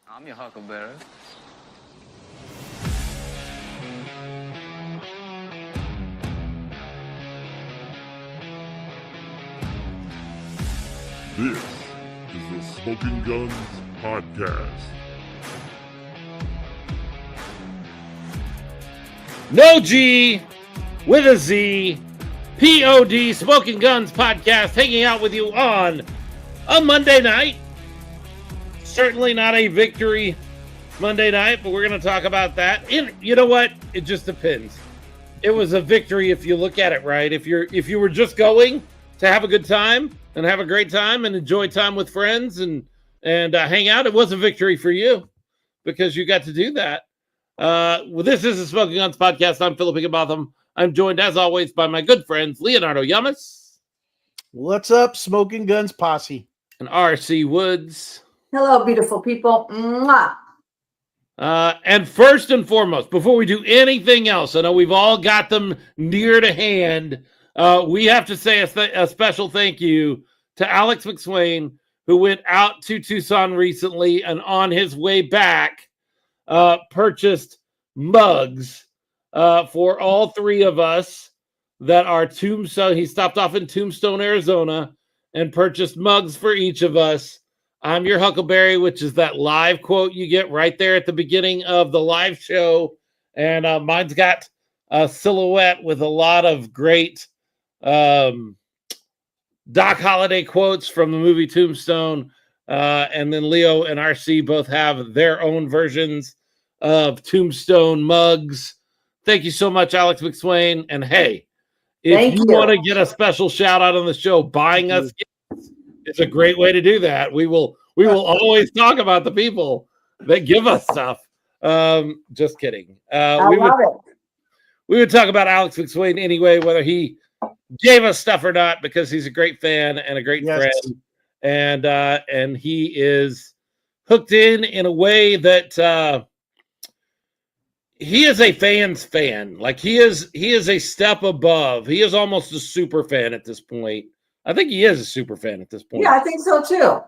I'm your huckleberry. This is the Smoking Guns Podcast. No G with a Z, POD, Smoking Guns Podcast, hanging out with you on a Monday night. Certainly not a victory Monday night, but we're going to talk about that. You know what? It just depends. It was a victory if you look at it right. If you were just going to have a good time and have a great time and enjoy time with friends and hang out, it was a victory for you because you got to do that. Well, this is the Smoking Guns Podcast. I'm Philip Higginbotham. I'm joined, as always, by my good friends Leonardo Yamas. What's up, Smoking Guns Posse? And R.C. Woods. Hello, beautiful people. Mwah. And first and foremost, before we do anything else, I know we've all got them near to hand. We have to say a special thank you to Alex McSwain, who went out to Tucson recently and on his way back purchased mugs for all three of us that are Tombstone. He stopped off in Tombstone, Arizona, and purchased mugs for each of us. I'm your Huckleberry, which is that live quote you get right there at the beginning of the live show. And mine's got a silhouette with a lot of great Doc Holliday quotes from the movie Tombstone. And then Leo and RC both have their own versions of Tombstone mugs. Thank you so much, Alex McSwain. And hey, if you want to get a special shout out on the show, buying us gifts, it's a great way to do that. We will always talk about the people that give us stuff. Just kidding. We would talk about Alex McSwain anyway, whether he gave us stuff or not, because he's a great fan and a great friend. And he is hooked in a way that he is a fan's fan. Like he is a step above. He is almost a super fan at this point. I think he is a super fan at this point. Yeah, I think so too.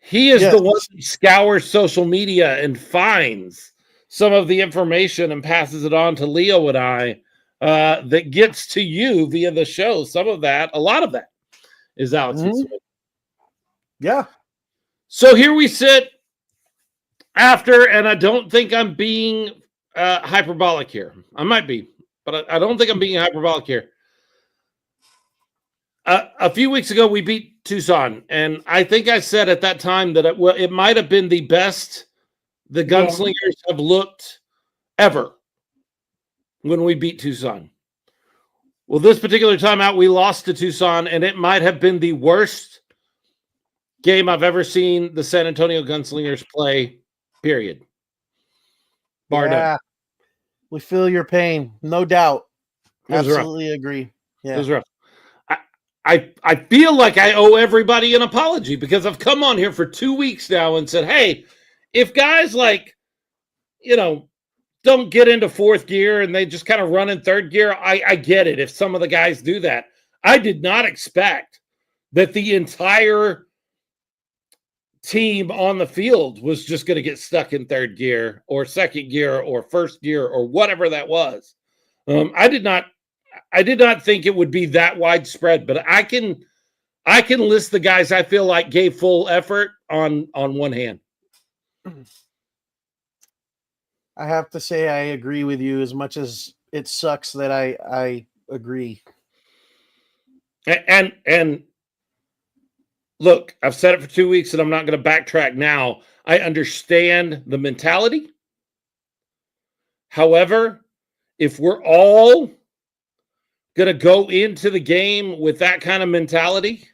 He is the one that scours social media and finds some of the information and passes it on to Leo and I that gets to you via the show. Some of that, a lot of that is Alex. Yeah. So here we sit after, and I don't think I'm being hyperbolic here. I might be, but I don't think I'm being hyperbolic here. A few weeks ago, we beat Tucson, and I think I said at that time that it might have been the best the Gunslingers have looked ever when we beat Tucson. Well, this particular time out, we lost to Tucson, and it might have been the worst game I've ever seen the San Antonio Gunslingers play, period. Bar none. We feel your pain, no doubt. Absolutely rough. Agree. Yeah. It was rough. I feel like I owe everybody an apology because I've come on here for 2 weeks now and said, hey, if guys don't get into fourth gear and they just kind of run in third gear, I get it if some of the guys do that. I did not expect that the entire team on the field was just going to get stuck in third gear or second gear or first gear or whatever that was. I did not think it would be that widespread, but I can list the guys I feel like gave full effort on one hand. I have to say I agree with you as much as it sucks that I agree. And look, I've said it for 2 weeks and I'm not going to backtrack now. I understand the mentality. However, if we're all going to go into the game with that kind of mentality,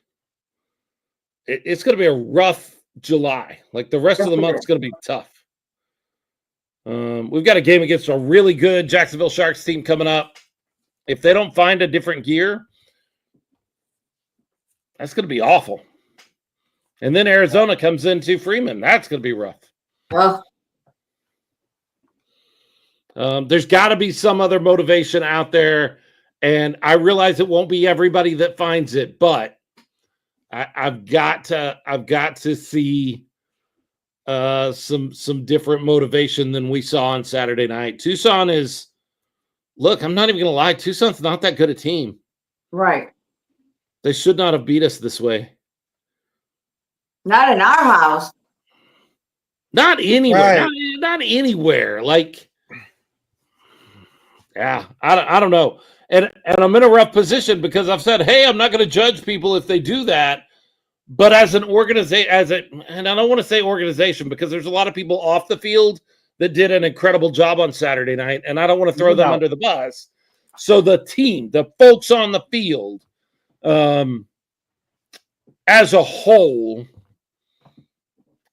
it's going to be a rough July. Like the rest of the month is going to be tough. We've got a game against a really good Jacksonville Sharks team coming up. If they don't find a different gear, that's going to be awful. And then Arizona comes into Freeman. That's going to be rough. There's got to be some other motivation out there. And I realize it won't be everybody that finds it, but I've got to see some different motivation than we saw on Saturday night. Tucson is, look, I'm not even going to lie. Tucson's not that good a team. Right. They should not have beat us this way. Not in our house. Not anywhere. Right. Not anywhere. Like, yeah, I don't know. And I'm in a rough position because I've said, hey, I'm not going to judge people if they do that. But as an organization, and I don't want to say organization because there's a lot of people off the field that did an incredible job on Saturday night, and I don't want to throw them under the bus. So the team, the folks on the field, as a whole,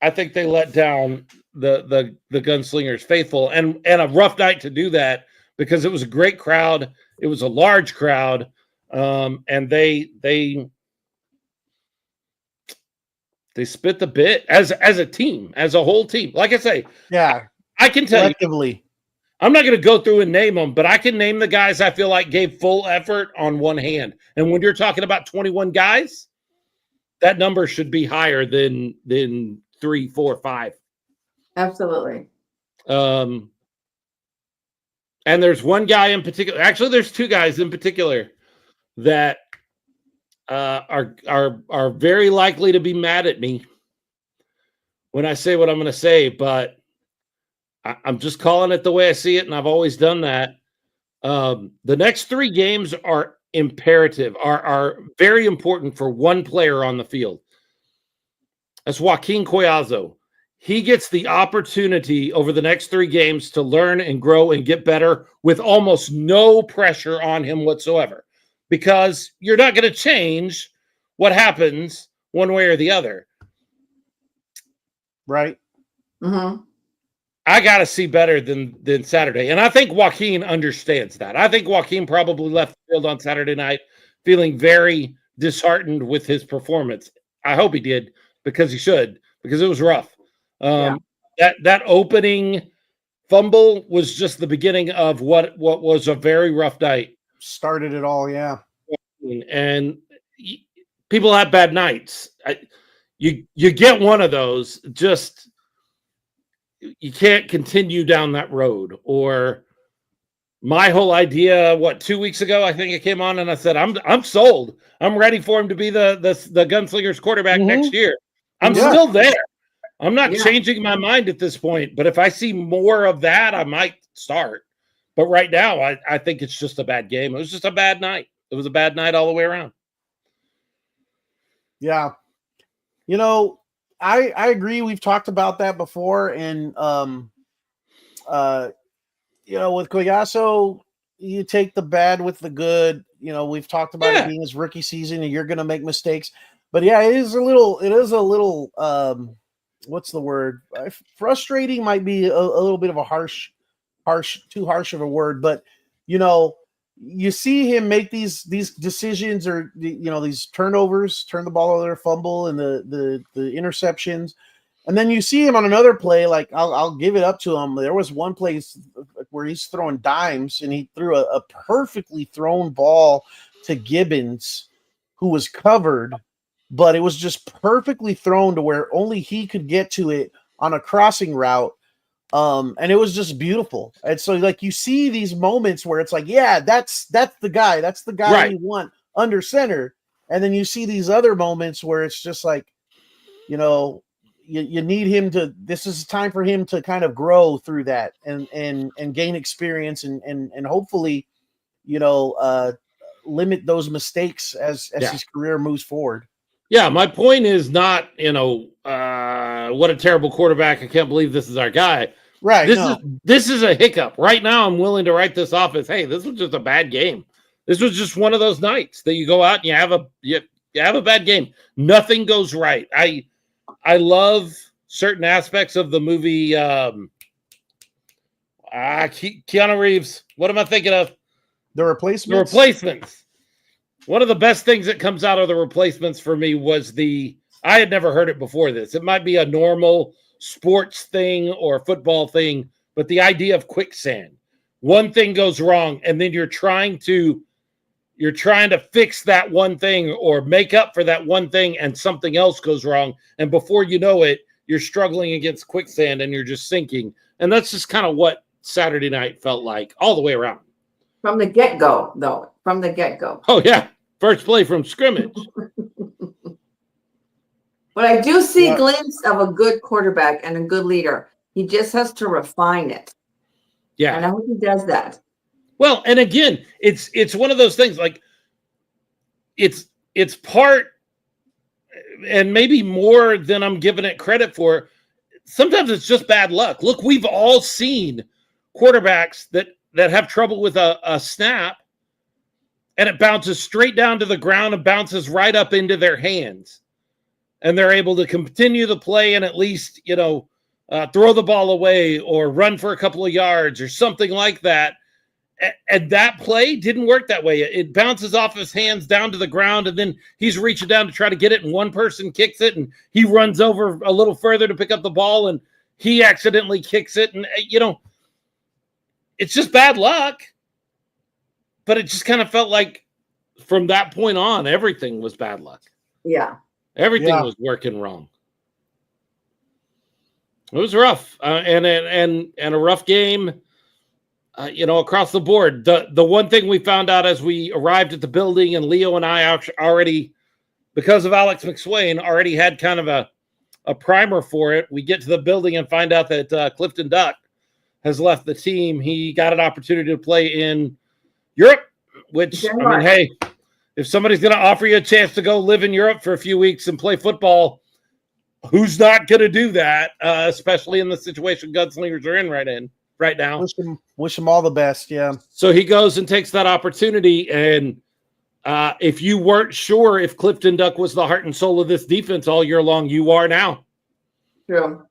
I think they let down the Gunslingers faithful, and a rough night to do that because it was a great crowd, it was a large crowd, and they spit the bit as a team, as a whole team. Like I say, Yeah, I can tell collectively. you, I'm not going to go through and name them, but I can name the guys I feel like gave full effort on one hand. And when you're talking about 21 guys, that number should be higher than 3, 4, 5. Absolutely. And there's one guy in particular. Actually, there's two guys in particular that are very likely to be mad at me when I say what I'm going to say, but I'm just calling it the way I see it, and I've always done that. The next 3 games are imperative, are very important for one player on the field. That's Joaquin Collazo. He gets the opportunity over the next 3 games to learn and grow and get better with almost no pressure on him whatsoever, because you're not going to change what happens one way or the other. Right. Mm-hmm. I got to see better than Saturday. And I think Joaquin understands that. I think Joaquin probably left the field on Saturday night feeling very disheartened with his performance. I hope he did, because he should, because it was rough. That opening fumble was just the beginning of what was a very rough night. Started it all, yeah. And people have bad nights. You get one of those, just you can't continue down that road. Or my whole idea, 2 weeks ago, I think it came on, and I said, I'm sold. I'm ready for him to be the Gunslingers quarterback next year. I'm still there. I'm not changing my mind at this point, but if I see more of that, I might start. But right now, I think it's just a bad game. It was just a bad night. It was a bad night all the way around. Yeah. You know, I agree. We've talked about that before. And, you know, with Collazo, you take the bad with the good. You know, we've talked about it being his rookie season and you're going to make mistakes. But yeah, it is a little, what's the word? Frustrating might be a little bit of a too harsh of a word. But, you know, you see him make these decisions, or you know, these turnovers, turn the ball over, fumble, and the interceptions, and then you see him on another play. Like I'll give it up to him. There was one place where he's throwing dimes, and he threw a perfectly thrown ball to Gibbons, who was covered, but it was just perfectly thrown to where only he could get to it on a crossing route. And it was just beautiful. And so like you see these moments where it's like, yeah, that's the guy. That's the guy Right. you want under center. And then you see these other moments where it's just like, you know, you need him to, this is time for him to kind of grow through that and gain experience and hopefully, you know, limit those mistakes as his career moves forward. Yeah, my point is not, you know, what a terrible quarterback. I can't believe this is our guy. Right. This is a hiccup. Right now, I'm willing to write this off as, hey, this was just a bad game. This was just one of those nights that you go out and you have a bad game. Nothing goes right. I love certain aspects of the movie. Keanu Reeves. What am I thinking of? The Replacements. The Replacements. One of the best things that comes out of The Replacements for me was I had never heard it before this. It might be a normal sports thing or football thing, but the idea of quicksand. One thing goes wrong, and then you're trying to fix that one thing or make up for that one thing, and something else goes wrong. And before you know it, you're struggling against quicksand and you're just sinking. And that's just kind of what Saturday night felt like all the way around. From the get-go, though. From the get-go. Oh, yeah. First play from scrimmage. But I do see a glimpse of a good quarterback and a good leader. He just has to refine it. Yeah. And I hope he does that. Well, and again, it's one of those things, like it's part, and maybe more than I'm giving it credit for. Sometimes it's just bad luck. Look, we've all seen quarterbacks that have trouble with a snap, and it bounces straight down to the ground and bounces right up into their hands. And they're able to continue the play and at least, throw the ball away or run for a couple of yards or something like that. And that play didn't work that way. It bounces off his hands down to the ground, and then he's reaching down to try to get it, and one person kicks it, and he runs over a little further to pick up the ball, and he accidentally kicks it. And, it's just bad luck. But it just kind of felt like from that point on, everything was bad luck. Yeah. Everything was working wrong. It was rough, and a rough game. Across the board. The one thing we found out as we arrived at the building, and Leo and I already, because of Alex McSwain, already had kind of a primer for it. We get to the building and find out that Clifton Duck has left the team. He got an opportunity to play in Europe, which, I mean, hey, if somebody's going to offer you a chance to go live in Europe for a few weeks and play football, who's not going to do that, especially in the situation Gunslingers are in right now. Wish him all the best. Yeah. So he goes and takes that opportunity. And if you weren't sure if Clifton Duck was the heart and soul of this defense all year long, you are now. True.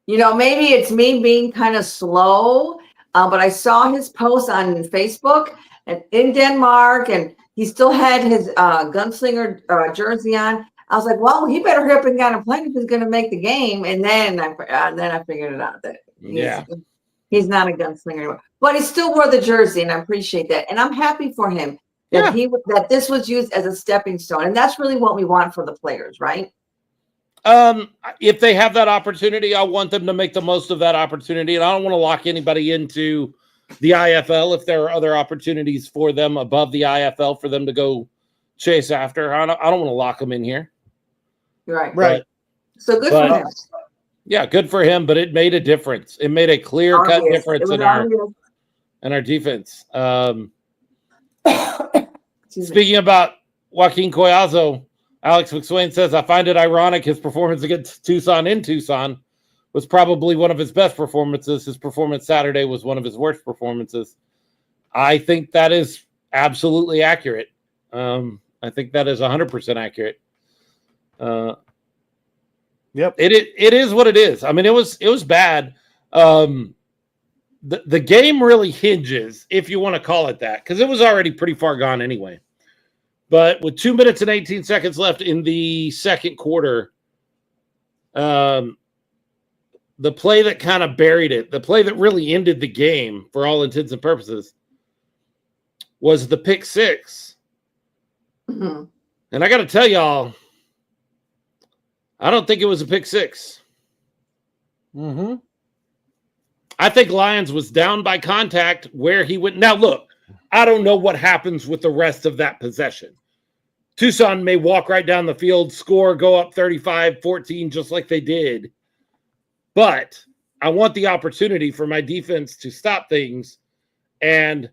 Maybe it's me being kind of slow, but I saw his post on Facebook and in Denmark, and he still had his gunslinger jersey on. I was like, well, he better hurry up and get on a plane if he's going to make the game. And then I figured it out that he's not a gunslinger anymore. But he still wore the jersey, and I appreciate that. And I'm happy for him that that this was used as a stepping stone. And that's really what we want for the players, right? If they have that opportunity, I want them to make the most of that opportunity. And I don't want to lock anybody into the IFL if there are other opportunities for them above the IFL for them to go chase after. I don't want to lock them in here. Right. So good for him. Yeah, good for him, but it made a difference. It made a clear-cut difference in our defense. Speaking about Joaquin Collazo, Alex McSwain says, I find it ironic his performance against Tucson in Tucson was probably one of his best performances. His performance Saturday was one of his worst performances. I think that is absolutely accurate. I think that is 100% accurate. Yep. It is what it is. I mean, it was bad. The game really hinges, if you want to call it that, because it was already pretty far gone anyway. But with 2 minutes and 18 seconds left in the second quarter, the play that kind of buried it, the play that really ended the game for all intents and purposes, was the pick six. Mm-hmm. And I got to tell y'all, I don't think it was a pick six. Mm-hmm. I think Lyons was down by contact where he went. Now, look, I don't know what happens with the rest of that possession. Tucson may walk right down the field, score, go up 35-14, just like they did. But I want the opportunity for my defense to stop things. And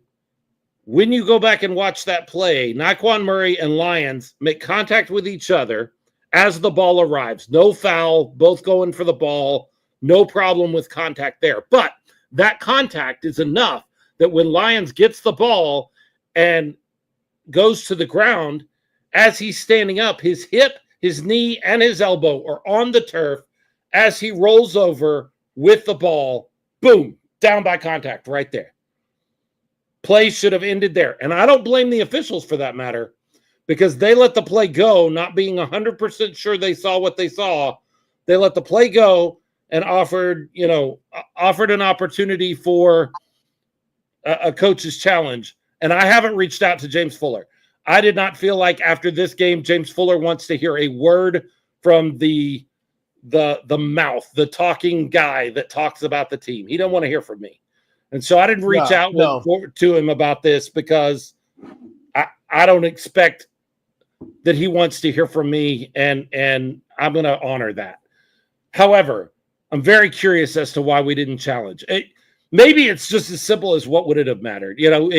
when you go back and watch that play, Naquan Murray and Lyons make contact with each other as the ball arrives. No foul, both going for the ball. No problem with contact there. But that contact is enough that when Lyons gets the ball and goes to the ground, as he's standing up, his hip, his knee, and his elbow are on the turf as he rolls over with the ball. Boom, down by contact right there. Play should have ended there. And I don't blame the officials for that matter, because they let the play go, not being 100% sure they saw what they saw. They let the play go and offered an opportunity for a coach's challenge. And I haven't reached out to James Fuller. I did not feel like after this game, James Fuller wants to hear a word from the the mouth, the talking guy that talks about the team. He don't want to hear from me. And so I didn't reach out to him about this because I don't expect that he wants to hear from me, and I'm going to honor that. However, I'm very curious as to why we didn't challenge. Maybe it's just as simple as what would it have mattered? You know,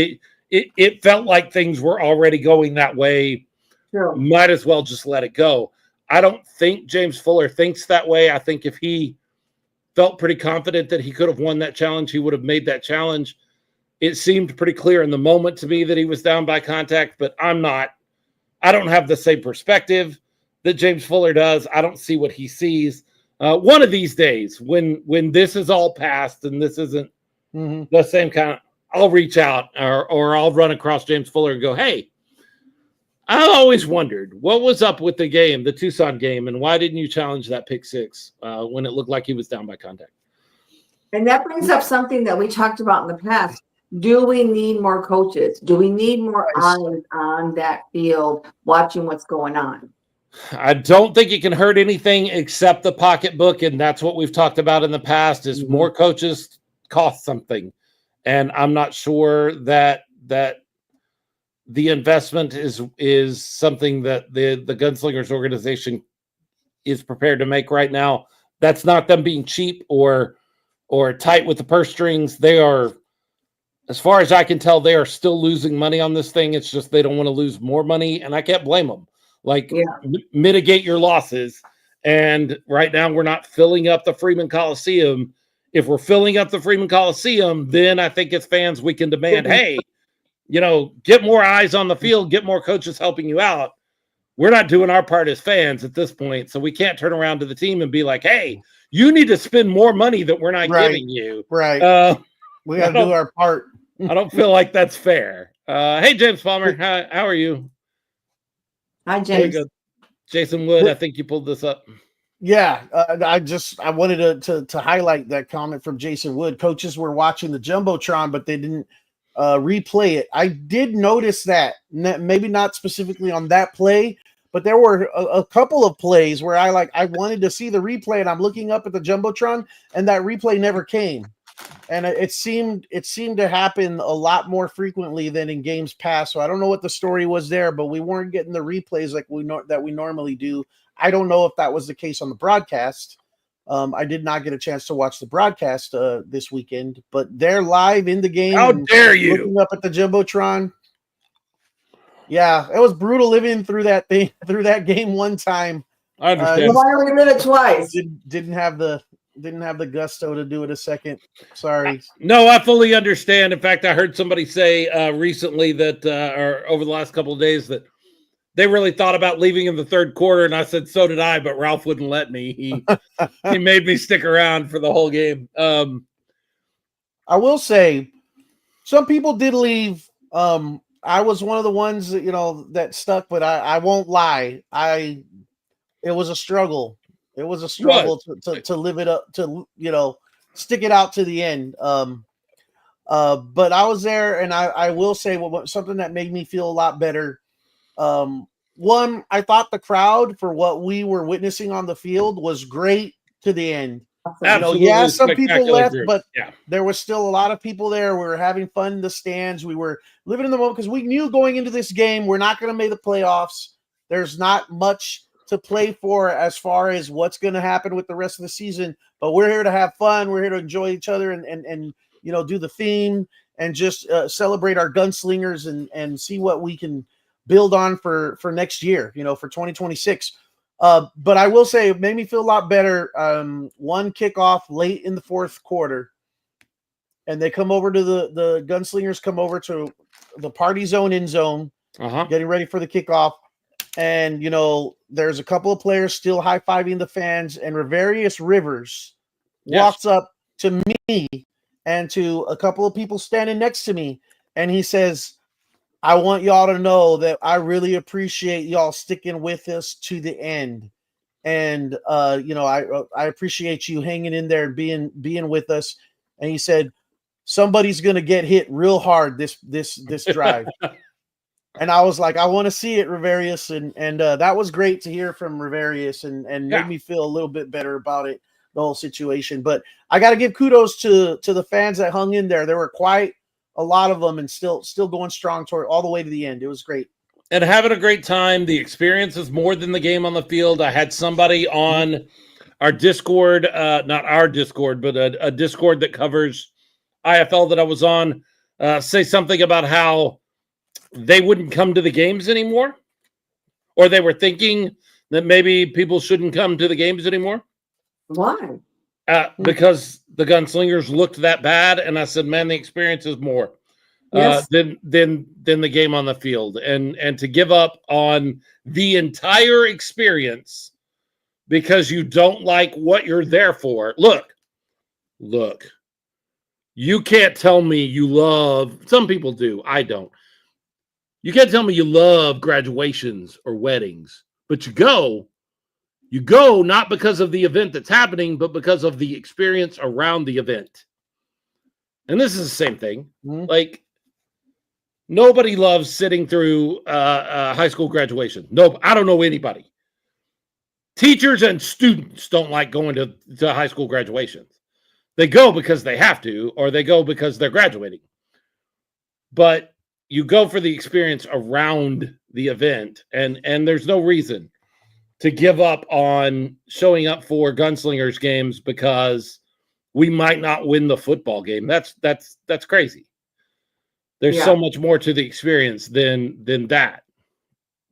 it felt like things were already going that way. Sure. Might as well just let it go. I don't think James Fuller thinks that way. I think if he felt pretty confident that he could have won that challenge, he would have made that challenge. It seemed pretty clear in the moment to me that he was down by contact, but I don't have the same perspective that James Fuller does. I don't see what he sees. One of these days, when this is all past and this isn't the same kind of, I'll reach out or I'll run across James Fuller and go, hey, I always wondered what was up with the game, the Tucson game, and why didn't you challenge that pick six when it looked like he was down by contact? And that brings up something that we talked about in the past. Do we need more coaches? Do we need more eyes on that field watching what's going on? I don't think it can hurt anything except the pocketbook, and that's what we've talked about in the past is more coaches cost something. And I'm not sure that the investment is something that the Gunslingers organization is prepared to make right now. That's not them being cheap or tight with the purse strings. They are, as far as I can tell, they are still losing money on this thing. It's just they don't want to lose more money, and I can't blame them. Mitigate your losses. And right now we're not filling up the Freeman Coliseum. If we're filling up the Freeman Coliseum, then I think as fans we can demand, hey, get more eyes on the field, get more coaches helping you out. We're not doing our part as fans at this point, so we can't turn around to the team and be like, hey, you need to spend more money that we're not giving you. Right. We got to do our part. I don't feel like that's fair. Hey, James Palmer, how are you? Hi, James. Jason Wood, I think you pulled this up. Yeah, I wanted to highlight that comment from Jason Wood. Coaches were watching the Jumbotron, but they didn't replay it. I did notice that, maybe not specifically on that play, but there were a couple of plays where I wanted to see the replay, and I'm looking up at the Jumbotron, and that replay never came. And it seemed to happen a lot more frequently than in games past. So I don't know what the story was there, but we weren't getting the replays like that we normally do. I don't know if that was the case on the broadcast. I did not get a chance to watch the broadcast this weekend, but they're live in the game. How dare you? Looking up at the Jumbotron. Yeah, it was brutal living through that game one time. I understand. Why only did it twice? Didn't have the gusto to do it a second. Sorry. No, I fully understand. In fact, I heard somebody say recently that, or over the last couple of days, that they really thought about leaving in the third quarter, and I said so did I, but Ralph wouldn't let me. He made me stick around for the whole game. I will say, some people did leave. I was one of the ones that that stuck, but I won't lie. It was a struggle. It was a struggle to live it up, to stick it out to the end. But I was there, and I will say something that made me feel a lot better. One, I thought the crowd for what we were witnessing on the field was great to the end. Absolutely, some people left, group. but there was still a lot of people there. We were having fun in the stands. We were living in the moment because we knew going into this game we're not going to make the playoffs. There's not much to play for as far as what's going to happen with the rest of the season, but we're here to have fun. We're here to enjoy each other and do the theme and just celebrate our Gunslingers and see what we can build on for next year, for 2026. But I will say it made me feel a lot better. One kickoff late in the fourth quarter, and they come over to the Gunslingers come over to the party zone, end zone, getting ready for the kickoff. And, there's a couple of players still high-fiving the fans, and Riverius Rivers walks up to me and to a couple of people standing next to me, and he says, I want y'all to know that I really appreciate y'all sticking with us to the end. And, I appreciate you hanging in there and being with us. And he said, somebody's going to get hit real hard this drive. And I was like, I want to see it, Riverius, and that was great to hear from Riverius, and made me feel a little bit better about it, the whole situation. But I got to give kudos to the fans that hung in there. There were quite a lot of them, and still going strong toward all the way to the end. It was great. And having a great time. The experience is more than the game on the field. I had somebody on our Discord, not our Discord, but a Discord that covers IFL that I was on, say something about how they wouldn't come to the games anymore, or they were thinking that maybe people shouldn't come to the games anymore. Why? Because the Gunslingers looked that bad, and I said, man, the experience is more than the game on the field, and to give up on the entire experience because you don't like what you're there for. Look, you can't tell me you love, some people do, I don't. You can't tell me you love graduations or weddings, but you go not because of the event that's happening, but because of the experience around the event. And this is the same thing. Like, nobody loves sitting through high school graduation. No, I don't know anybody. Teachers and students don't like going to high school graduations. They go because they have to, or they go because they're graduating. But you go for the experience around the event, and there's no reason to give up on showing up for Gunslingers games because we might not win the football game. That's crazy. There's so much more to the experience than that.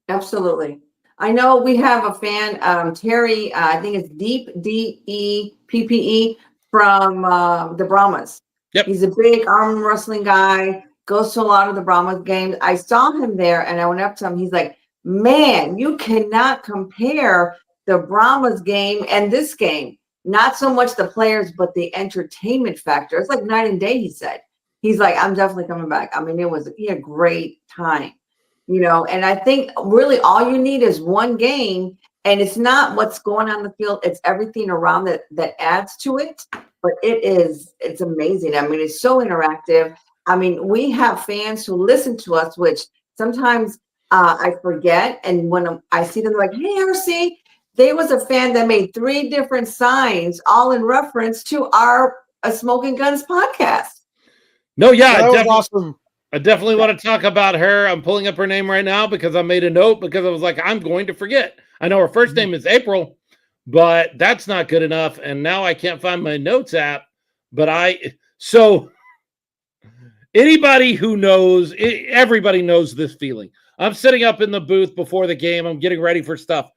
Absolutely. I know we have a fan, Terry, I think it's Deep, DEPPE, from the Brahmas. Yep. He's a big arm wrestling guy, goes to a lot of the Brahmas games. I saw him there, and I went up to him. He's like, man, you cannot compare the Brahmas game and this game. Not so much the players, but the entertainment factor. It's like night and day, he said. He's like, I'm definitely coming back. I mean, he had a great time, and I think really all you need is one game, and it's not what's going on the field. It's everything around that adds to it. But it's amazing. I mean, it's so interactive. I mean, we have fans who listen to us, which sometimes I forget. And when I see them, they're like, hey, RC, there was a fan that made 3 different signs, all in reference to our Smoking Guns podcast. No, yeah, that was awesome. I definitely want to talk about her. I'm pulling up her name right now because I made a note because I was like, I'm going to forget. I know her first name is April, but that's not good enough. And now I can't find my notes app. But so anybody who knows, everybody knows this feeling. I'm sitting up in the booth before the game. I'm getting ready for stuff.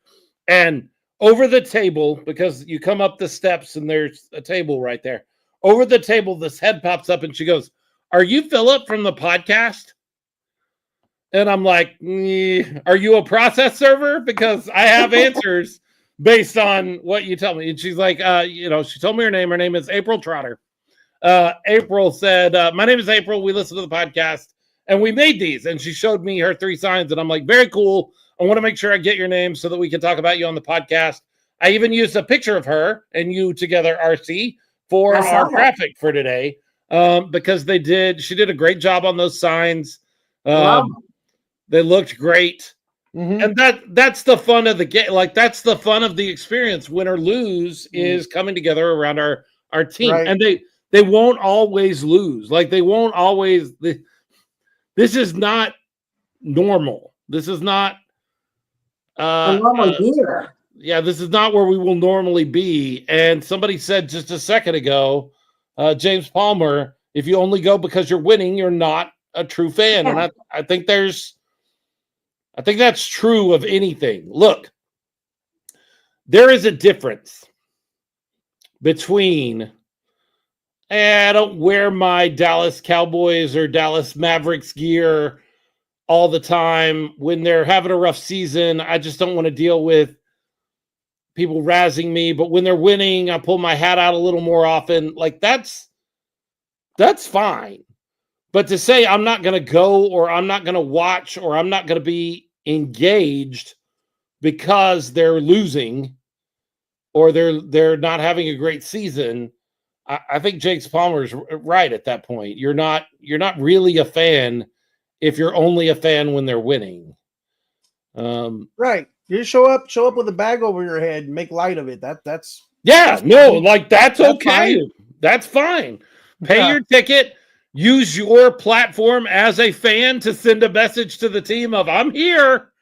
And over the table, because you come up the steps and there's a table right there. Over the table, this head pops up and she goes, are you Philip from the podcast? And I'm like, are you a process server? Because I have answers based on what you tell me. And she's like, she told me her name. Her name is April Trotter. April said, my name is April. We listen to the podcast and we made these. And she showed me her 3 signs. And I'm like, very cool. I want to make sure I get your name so that we can talk about you on the podcast. I even used a picture of her and you together, RC, for our graphic for today. Because she did a great job on those signs. They looked great. And that's the fun of the game. Like, that's the fun of the experience. Win or lose is coming together around our team. Right. And they won't always lose. Like, they won't always. This is not normal. This is not a normal year. Yeah, this is not where we will normally be. And somebody said just a second ago, James Palmer, if you only go because you're winning, you're not a true fan. Yeah. And I think that's true of anything. Look, there is a difference between, I don't wear my Dallas Cowboys or Dallas Mavericks gear all the time. When they're having a rough season, I just don't want to deal with people razzing me. But when they're winning, I pull my hat out a little more often. Like, that's fine. But to say I'm not going to go, or I'm not going to watch, or I'm not going to be engaged because they're losing or they're not having a great season, I think James Palmer's right at that point. You're not really a fan if you're only a fan when they're winning. Right. You show up with a bag over your head and make light of it. That's that's okay. Fine. That's fine. Pay your ticket. Use your platform as a fan to send a message to the team of, I'm here,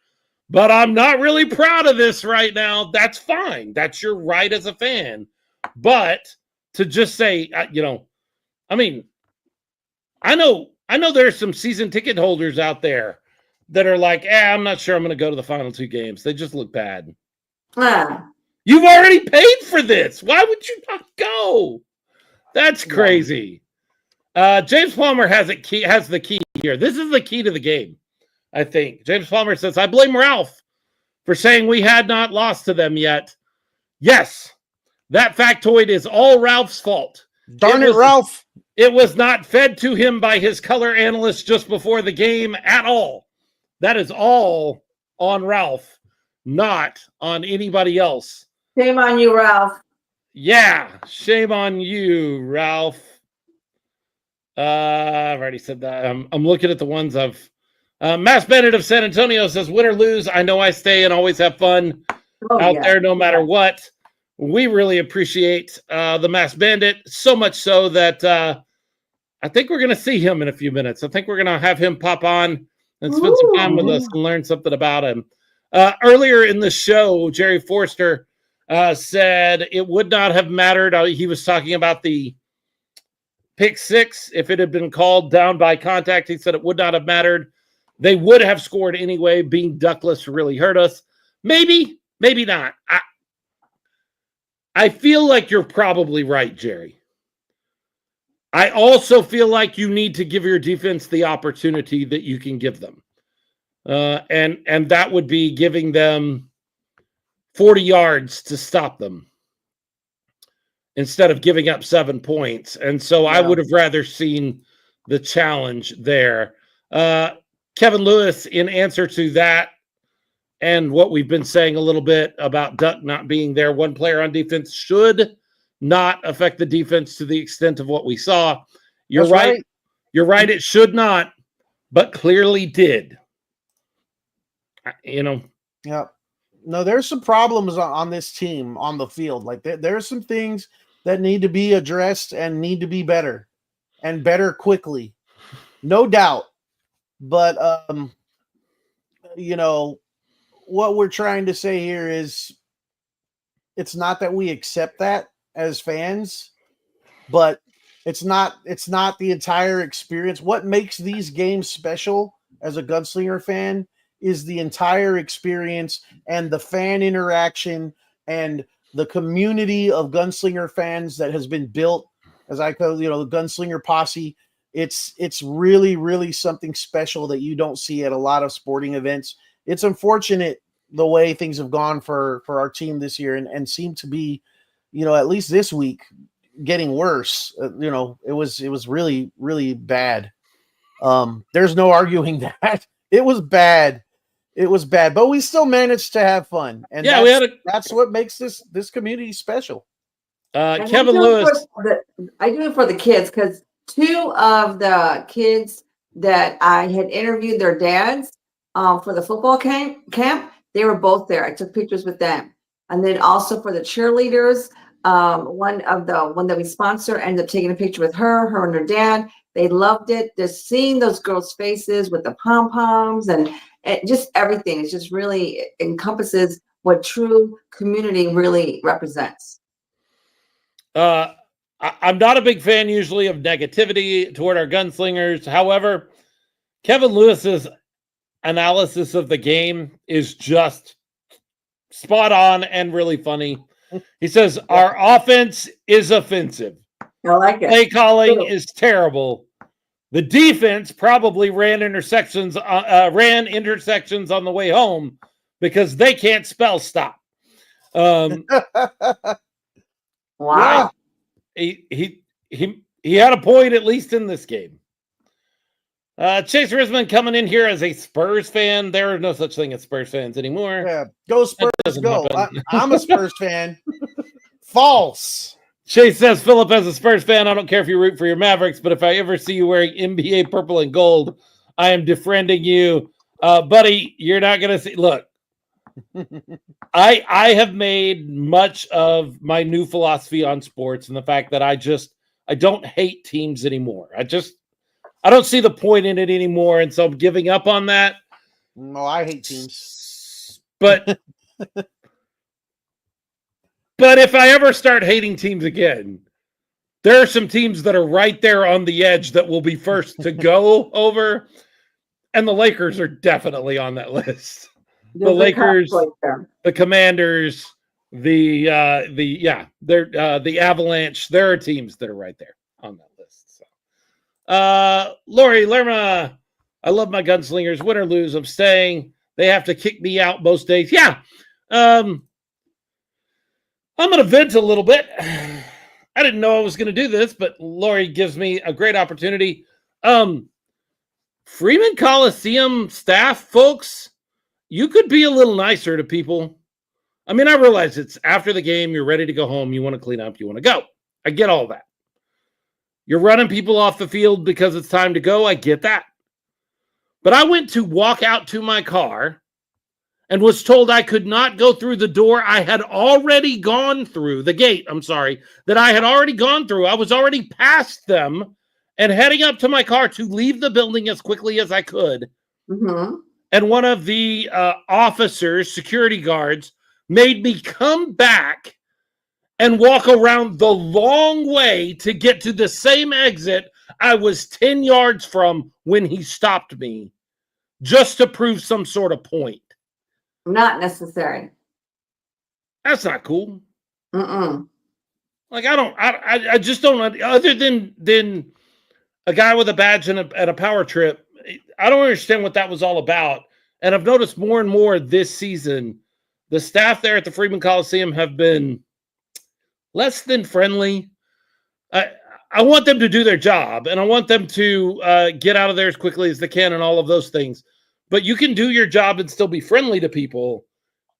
but I'm not really proud of this right now. That's fine. That's your right as a fan. But to just say, I know there's some season ticket holders out there that are like, I'm not sure I'm going to go to the final 2 games. They just look bad. You've already paid for this. Why would you not go? That's crazy. James Palmer has the key here. This is the key to the game, I think. James Palmer says, I blame Ralph for saying we had not lost to them yet. Yes, that factoid is all Ralph's fault. Darn it, Ralph. It was not fed to him by his color analyst just before the game at all. That is all on Ralph, not on anybody else. Shame on you, Ralph. Yeah, shame on you, Ralph. I've already said that. I'm looking at the ones I've... Mass Bennett of San Antonio says, win or lose, I know I stay and always have fun out there no matter what. We really appreciate the Mass Bandit, so much so that I think we're going to see him in a few minutes. I think we're going to have him pop on and spend some time with us and learn something about him. Earlier in the show, Jerry Forster said it would not have mattered. He was talking about the pick 6. If it had been called down by contact, he said it would not have mattered. They would have scored anyway. Being duckless really hurt us. Maybe, maybe not. I feel like you're probably right, Jerry. I also feel like you need to give your defense the opportunity that you can give them. And that would be giving them 40 yards to stop them instead of giving up 7 points. And so I would have rather seen the challenge there. Kevin Lewis, in answer to that and what we've been saying a little bit about Duck not being there, one player on defense should not affect the defense to the extent of what we saw. You're right. You're right. It should not, but clearly did. Yeah. No, there's some problems on this team on the field. Like there's some things that need to be addressed and need to be better and better quickly. No doubt. But, what we're trying to say here is it's not that we accept that as fans, but it's not the entire experience. What makes these games special as a Gunslinger fan is the entire experience and the fan interaction and the community of Gunslinger fans that has been built, as I call, the Gunslinger posse. It's really, really something special that you don't see at a lot of sporting events. It's unfortunate the way things have gone for our team this year and seem to be, at least this week, getting worse. It was really, really bad. There's no arguing that. It was bad. It was bad, but we still managed to have fun. And that's what makes this community special. Kevin Lewis. I do it for the kids because 2 of the kids that I had interviewed their dads for the football camp, they were both there. I took pictures with them. And then also for the cheerleaders, one that we sponsor ended up taking a picture with her and her dad. They loved it. Just seeing those girls' faces with the pom-poms and just everything. It just really encompasses what true community really represents. I'm not a big fan usually of negativity toward our Gunslingers. However, Kevin Lewis's analysis of the game is just spot on and really funny. He says, our offense is offensive. I like it. Play calling is terrible. The defense probably ran intersections on the way home because they can't spell stop. Wow. He had a point, at least in this game. Chase Risman coming in here as a Spurs fan. There are no such thing as Spurs fans anymore. Yeah, go Spurs, go. I'm a Spurs fan. False. Chase says, Philip, as a Spurs fan, I don't care if you root for your Mavericks, but if I ever see you wearing NBA purple and gold, I am defriending you. Buddy, you're not going to see. Look, I have made much of my new philosophy on sports and the fact that I don't hate teams anymore. I don't see the point in it anymore. And so I'm giving up on that. No, I hate teams. But if I ever start hating teams again, there are some teams that are right there on the edge that will be first to go over. And the Lakers are definitely on that list. The Lakers, the Commanders, the Avalanche. There are teams that are right there on that list. So. Lori Lerma, I love my Gunslingers. Win or lose, I'm staying. They have to kick me out most days. Yeah. I'm going to vent a little bit. I didn't know I was going to do this, but Lori gives me a great opportunity. Freeman Coliseum staff, folks, you could be a little nicer to people. I mean, I realize it's after the game. You're ready to go home. You want to clean up. You want to go. I get all that. You're running people off the field because it's time to go. I get that. But I went to walk out to my car and was told I could not go through the door I had already gone through, the gate, that I had already gone through. I was already past them and heading up to my car to leave the building as quickly as I could. Mm-hmm. And one of the officers, security guards, made me come back and walk around the long way to get to the same exit I was 10 yards from when he stopped me, just to prove some sort of point. Not necessary. That's not cool. Mm-mm. Like, I just don't, other than a guy with a badge and a power trip, I don't understand what that was all about. And I've noticed more and more this season, the staff there at the Freeman Coliseum have been less than friendly. I want them to do their job, and I want them to get out of there as quickly as they can and all of those things. But you can do your job and still be friendly to people.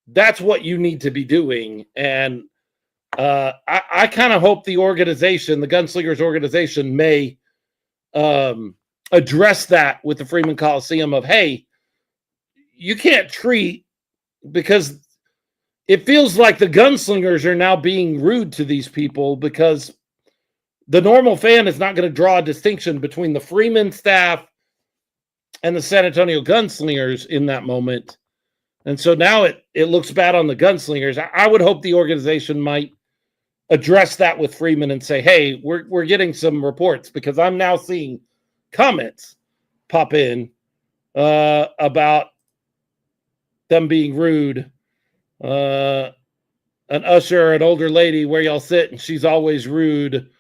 That's what you need to be doing. And I kind of hope the organization, the Gunslingers organization, may address that with the Freeman Coliseum of, hey, you can't treat, because it feels like the Gunslingers are now being rude to these people, because the normal fan is not going to draw a distinction between the Freeman staff and the San Antonio Gunslingers in that moment. And so now it looks bad on the Gunslingers. I would hope the organization might address that with Freeman and say, hey, we're getting some reports, because I'm now seeing comments pop in about them being rude. An usher, an older lady, where y'all sit, and she's always rude.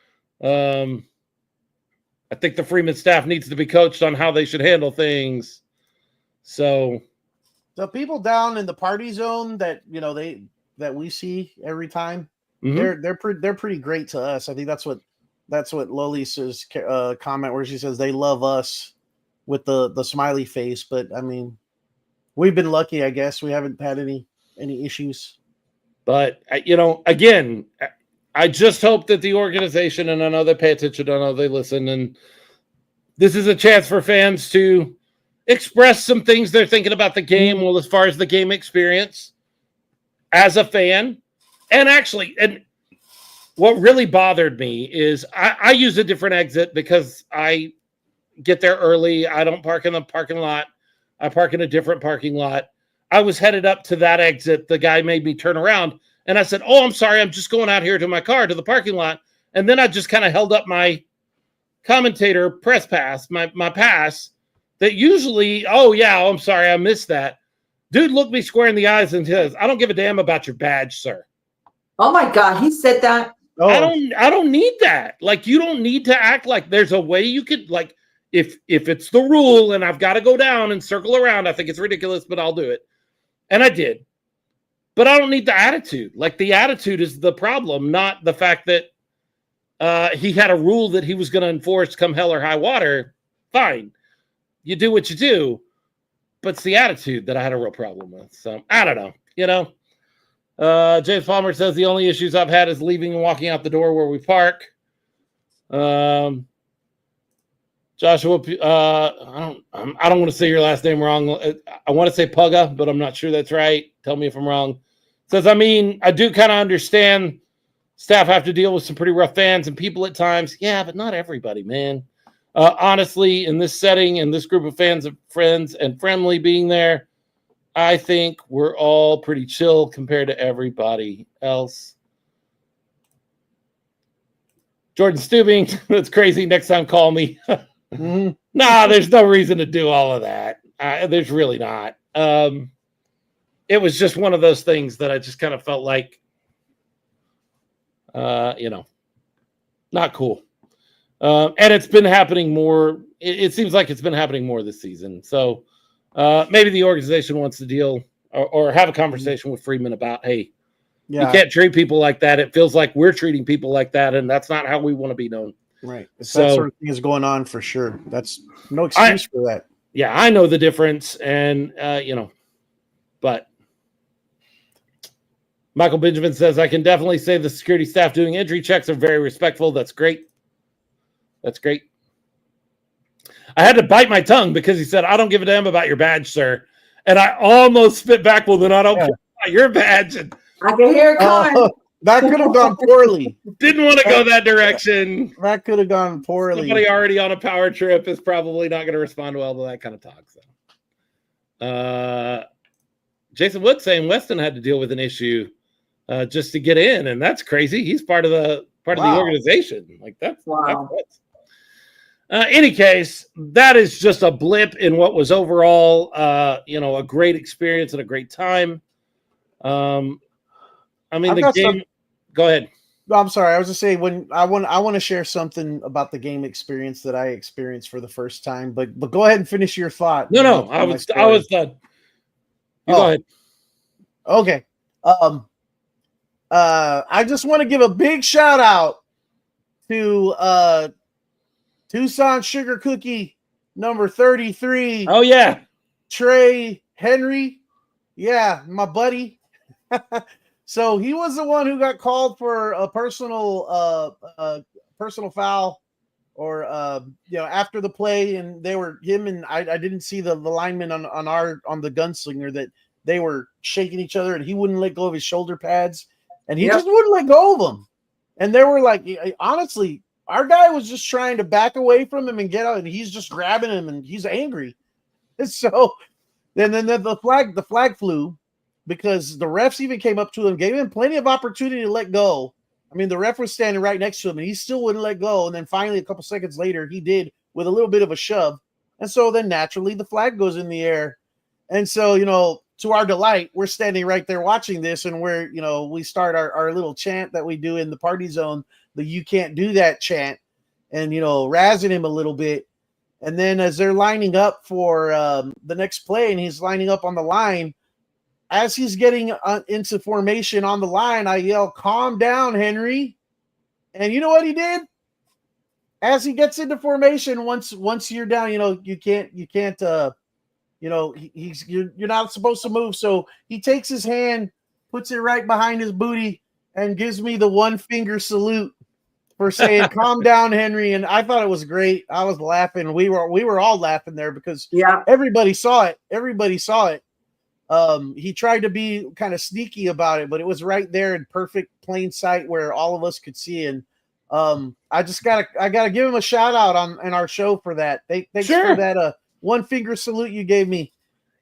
I think the Freeman staff needs to be coached on how they should handle things. So the people down in the party zone that we see every time, mm-hmm. they're pretty great to us. I think that's what Lolisa's comment, where she says they love us with the smiley face. But I mean, we've been lucky, I guess. We haven't had any issues. But again, I just hope that the organization, and I know they pay attention, I know they listen, and this is a chance for fans to express some things they're thinking about the game. Well, as far as the game experience as a fan, and what really bothered me is I use a different exit because I get there early. I don't park in the parking lot. I park in a different parking lot. I was headed up to that exit. The guy made me turn around, and I said, oh, I'm sorry. I'm just going out here to my car, to the parking lot. And then I just kind of held up my commentator press pass, my pass, that usually, I'm sorry, I missed that. Dude looked me square in the eyes and says, I don't give a damn about your badge, sir. Oh my God, he said that? Oh. I don't need that. Like, you don't need to act like there's a way you could, like, if it's the rule and I've got to go down and circle around, I think it's ridiculous, but I'll do it. And I did. But I don't need the attitude. Like, the attitude is the problem, not the fact that he had a rule that he was going to enforce come hell or high water. Fine. You do what you do. But it's the attitude that I had a real problem with. So, I don't know. James Palmer says the only issues I've had is leaving and walking out the door where we park. Joshua, I don't want to say your last name wrong. I want to say Pugga, but I'm not sure that's right. Tell me if I'm wrong. Says, I mean, I do kind of understand staff have to deal with some pretty rough fans and people at times. Yeah, but not everybody, man. Honestly, in this setting and this group of fans and friends and friendly being there, I think we're all pretty chill compared to everybody else. Jordan Stubing, that's crazy. Next time, call me. Mhm. Nah, there's no reason to do all of that. There's really not. It was just one of those things that I just kind of felt like, not cool. And it's been happening more. It seems like it's been happening more this season. So maybe the organization wants to deal or have a conversation with Freeman about, hey, you can't treat people like that. It feels like we're treating people like that, and that's not how we want to be known. Right. If that sort of thing is going on, for sure. That's no excuse for that. Yeah, I know the difference, and but Michael Benjamin says, I can definitely say the security staff doing injury checks are very respectful. That's great. That's great. I had to bite my tongue because he said, I don't give a damn about your badge, sir. And I almost spit back, well, then I don't care about your badge. And I can hear it coming. That could have gone poorly. Didn't want to go that direction. That could have gone poorly. Somebody already on a power trip is probably not going to respond well to that kind of talk. So, Jason Wood saying Weston had to deal with an issue just to get in, and that's crazy. He's part of the organization. Like that's Wow. Any case, that is just a blip in what was overall, a great experience and a great time. I mean, the game. Go ahead. No, I'm sorry. I was just saying when I want to share something about the game experience that I experienced for the first time. But go ahead and finish your thought. No, I was done. Go ahead. Okay. I just want to give a big shout out to Tucson Sugar Cookie number 33. Oh yeah, Trey Henry. Yeah, my buddy. So he was the one who got called for a personal foul, or after the play, and they were him and I didn't see the lineman on the Gunslinger that they were shaking each other, and he wouldn't let go of his shoulder pads, and he just wouldn't let go of them, and they were like, honestly, our guy was just trying to back away from him and get out, and he's just grabbing him, and he's angry, and so then the flag flew. Because the refs even came up to him, gave him plenty of opportunity to let go. I mean, the ref was standing right next to him, and he still wouldn't let go. And then finally, a couple seconds later, he did with a little bit of a shove. And so then naturally, the flag goes in the air. And so, to our delight, we're standing right there watching this, and we start our little chant that we do in the party zone, the "You can't do that" chant, and, razzing him a little bit. And then as they're lining up for the next play, and he's lining up on the line, as he's getting into formation on the line, I yell, "Calm down, Henry." And you know what he did? As he gets into formation, once you're down, you can't, you're not supposed to move. So he takes his hand, puts it right behind his booty, and gives me the one finger salute for saying, "Calm down, Henry." And I thought it was great. I was laughing. We were all laughing there because everybody saw it. Everybody saw it. He tried to be kind of sneaky about it, but it was right there in perfect plain sight where all of us could see. And I gotta give him a shout out on our show for that. Thanks for that one finger salute you gave me.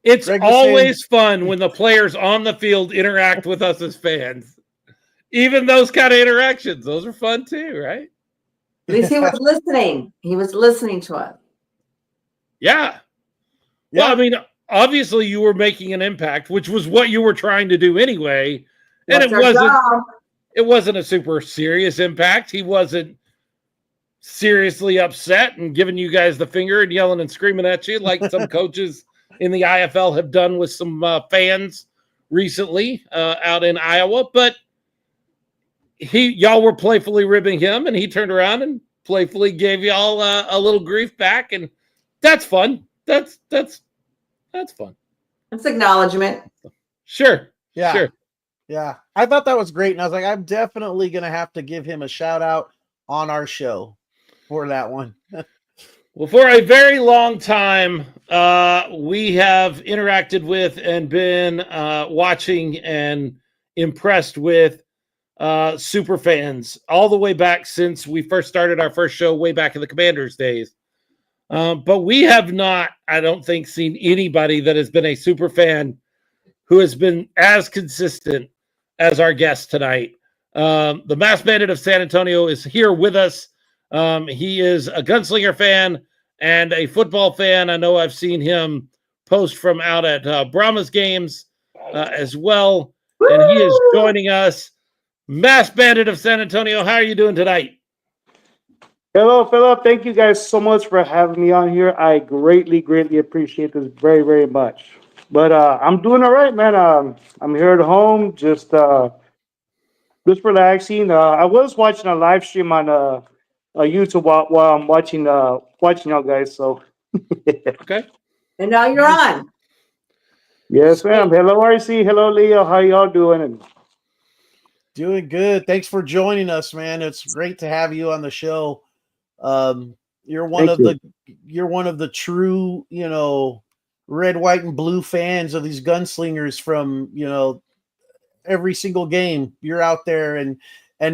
It's always fun when the players on the field interact with us as fans. Even those kind of interactions, those are fun too, right? At least he was listening. He was listening to us. Yeah. Well, I mean, obviously you were making an impact, which was what you were trying to do anyway. And it wasn't a super serious impact. He wasn't seriously upset and giving you guys the finger and yelling and screaming at you like some coaches in the IFL have done with some fans recently out in Iowa. But y'all were playfully ribbing him, and he turned around and playfully gave y'all a little grief back, and that's fun. That's fun. That's acknowledgement. Sure. Yeah. Sure. Yeah. I thought that was great. And I was like, I'm definitely going to have to give him a shout out on our show for that one. Well, for a very long time, we have interacted with and been watching and impressed with super fans all the way back since we first started our first show way back in the Commanders days. But we have not, I don't think, seen anybody that has been a super fan who has been as consistent as our guest tonight. The Masked Bandit of San Antonio is here with us. He is a Gunslinger fan and a football fan. I know I've seen him post from out at Brahma's games as well. And he is joining us. Masked Bandit of San Antonio, how are you doing tonight? Hello, Philip. Thank you guys so much for having me on here. I greatly, greatly appreciate this very, very much. But I'm doing all right, man. I'm here at home, just relaxing. I was watching a live stream on YouTube while I'm watching y'all guys. So Okay. And now you're on. yes, ma'am. Hello, RC. Hello, Leo. How y'all doing? Doing good. Thanks for joining us, man. It's great to have you on the show. You're one Thank of you. you're one of the true, red, white, and blue fans of these Gunslingers from, every single game. You're out there and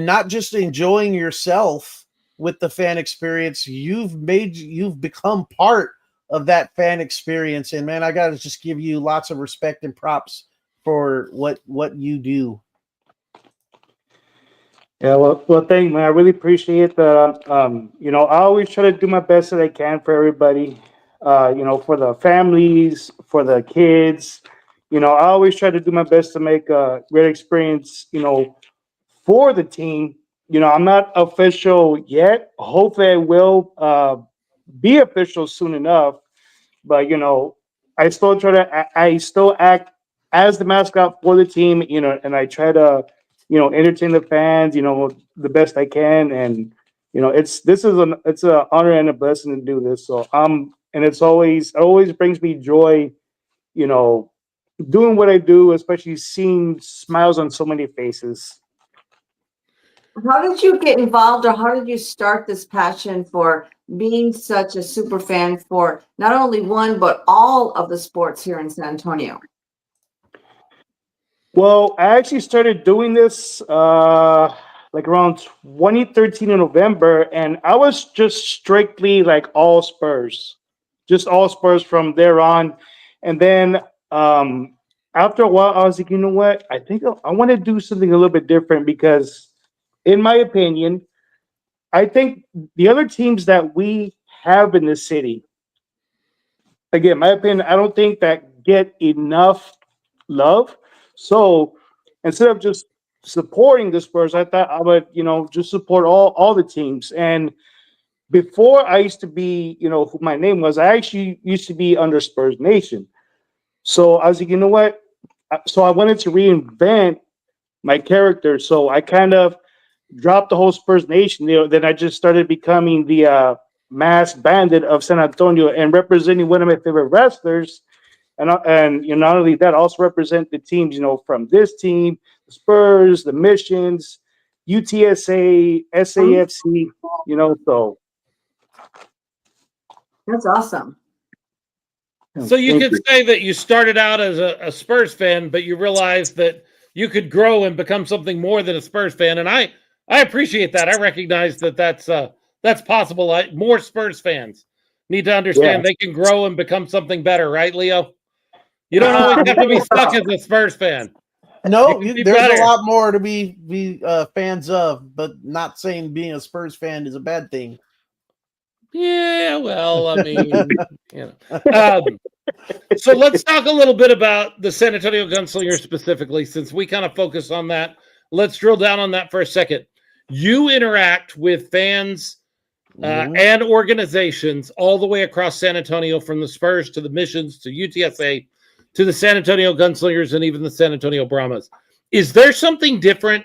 not just enjoying yourself with the fan experience. You've become part of that fan experience. And man, I gotta just give you lots of respect and props for what you do. Yeah, well, thank you, man. I really appreciate that. I always try to do my best that I can for everybody. For the families, for the kids. I always try to do my best to make a great experience. For the team. I'm not official yet. Hopefully, I will be official soon enough. But I still I still act as the mascot for the team. And I try to entertain the fans, the best I can. And, it's an honor and a blessing to do this. So, and it always brings me joy, doing what I do, especially seeing smiles on so many faces. How did you get involved, or how did you start this passion for being such a super fan for not only one, but all of the sports here in San Antonio? Well, I actually started doing this like around 2013 in November, and I was just strictly like all Spurs, just all Spurs from there on. And then after a while, I was like, you know what? I think I want to do something a little bit different because, in my opinion, I think the other teams that we have in this city, again, my opinion, I don't think that get enough love. So instead of just supporting the Spurs, I thought I would, just support all the teams. And before I used to be, who my name was, I actually used to be under Spurs Nation. So I was like, you know what? So I wanted to reinvent my character. So I kind of dropped the whole Spurs Nation. Then I just started becoming the Masked Bandit of San Antonio and representing one of my favorite wrestlers. And not only that, also represent the teams, from this team, the Spurs, the Missions, UTSA, SAFC, so. That's awesome. So you could say that you started out as a Spurs fan, but you realized that you could grow and become something more than a Spurs fan. And I appreciate that. I recognize that that's possible. More Spurs fans need to understand they can grow and become something better, right, Leo? You don't always have to be stuck as a Spurs fan. No, there's a lot more to be fans of, but not saying being a Spurs fan is a bad thing. Yeah, well, I mean, so let's talk a little bit about the San Antonio Gunslingers specifically, since we kind of focus on that. Let's drill down on that for a second. You interact with fans and organizations all the way across San Antonio, from the Spurs to the Missions to UTSA to the San Antonio Gunslingers and even the San Antonio Brahmas. Is there something different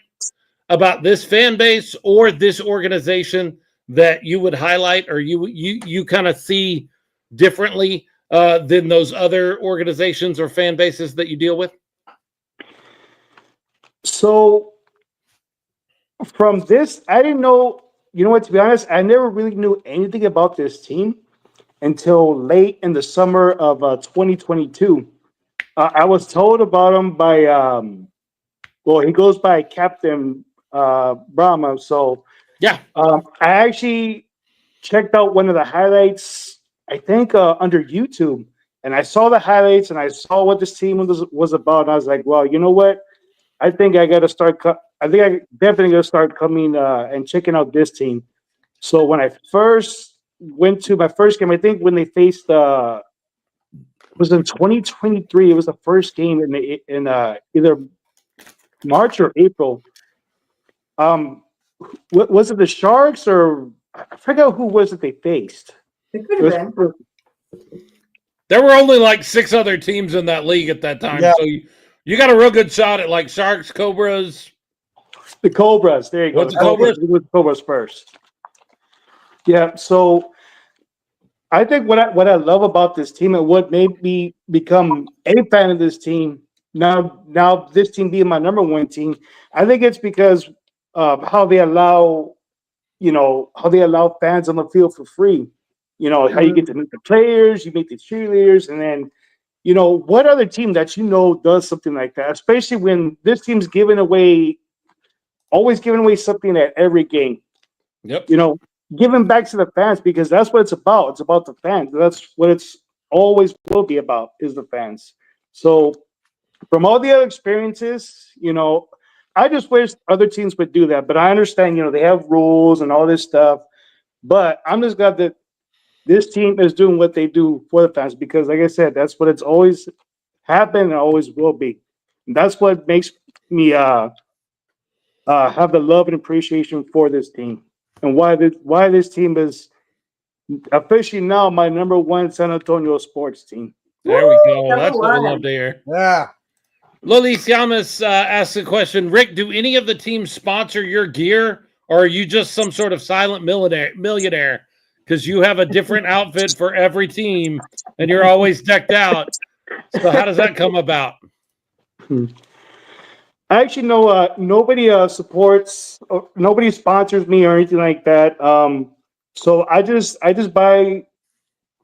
about this fan base or this organization that you would highlight, or you kind of see differently than those other organizations or fan bases that you deal with? So from this, I didn't know, to be honest, I never really knew anything about this team. until late in the summer of 2022. I was told about him by, well, he goes by Captain Brahma. So Yeah. I actually checked out one of the highlights, I think under YouTube, and I saw the highlights and I saw what this team was about. And I was like, well, you know what? I think I got to start. I think I definitely got to start coming and checking out this team. So when I first went to my first game, I think when they faced it was in 2023. It was the first game in either March or April. Was it the Sharks or I forgot who was it they faced? It could It have was been. There were only like 6 other teams in that league at that time. Yeah. So you got a real good shot at like Sharks, Cobras. the Cobras. There you go. What's the Cobras? It was Cobras first. Yeah. So I think what I love about this team and what made me become a fan of this team now this team being my number one team, I think it's because of how they allow how they allow fans on the field for free. How you get to meet the players, you meet the cheerleaders, and then what other team that does something like that, especially when this team's always giving away something at every game. Yep. Giving back to the fans because that's what it's about. It's about the fans. That's what it's always will be about is the fans. So from all the other experiences, I just wish other teams would do that. But I understand, they have rules and all this stuff. But I'm just glad that this team is doing what they do for the fans because, like I said, that's what it's always happened and always will be. And that's what makes me have the love and appreciation for this team and why this team is officially now my number one San Antonio sports team. There we go. Number That's what we one. love to hear. Yeah. Lily Siamas asks a question. Rick, do any of the teams sponsor your gear, or are you just some sort of silent millionaire? Because you have a different outfit for every team, and you're always decked out. So how does that come about? I actually know nobody supports or nobody sponsors me or anything like that. So I just buy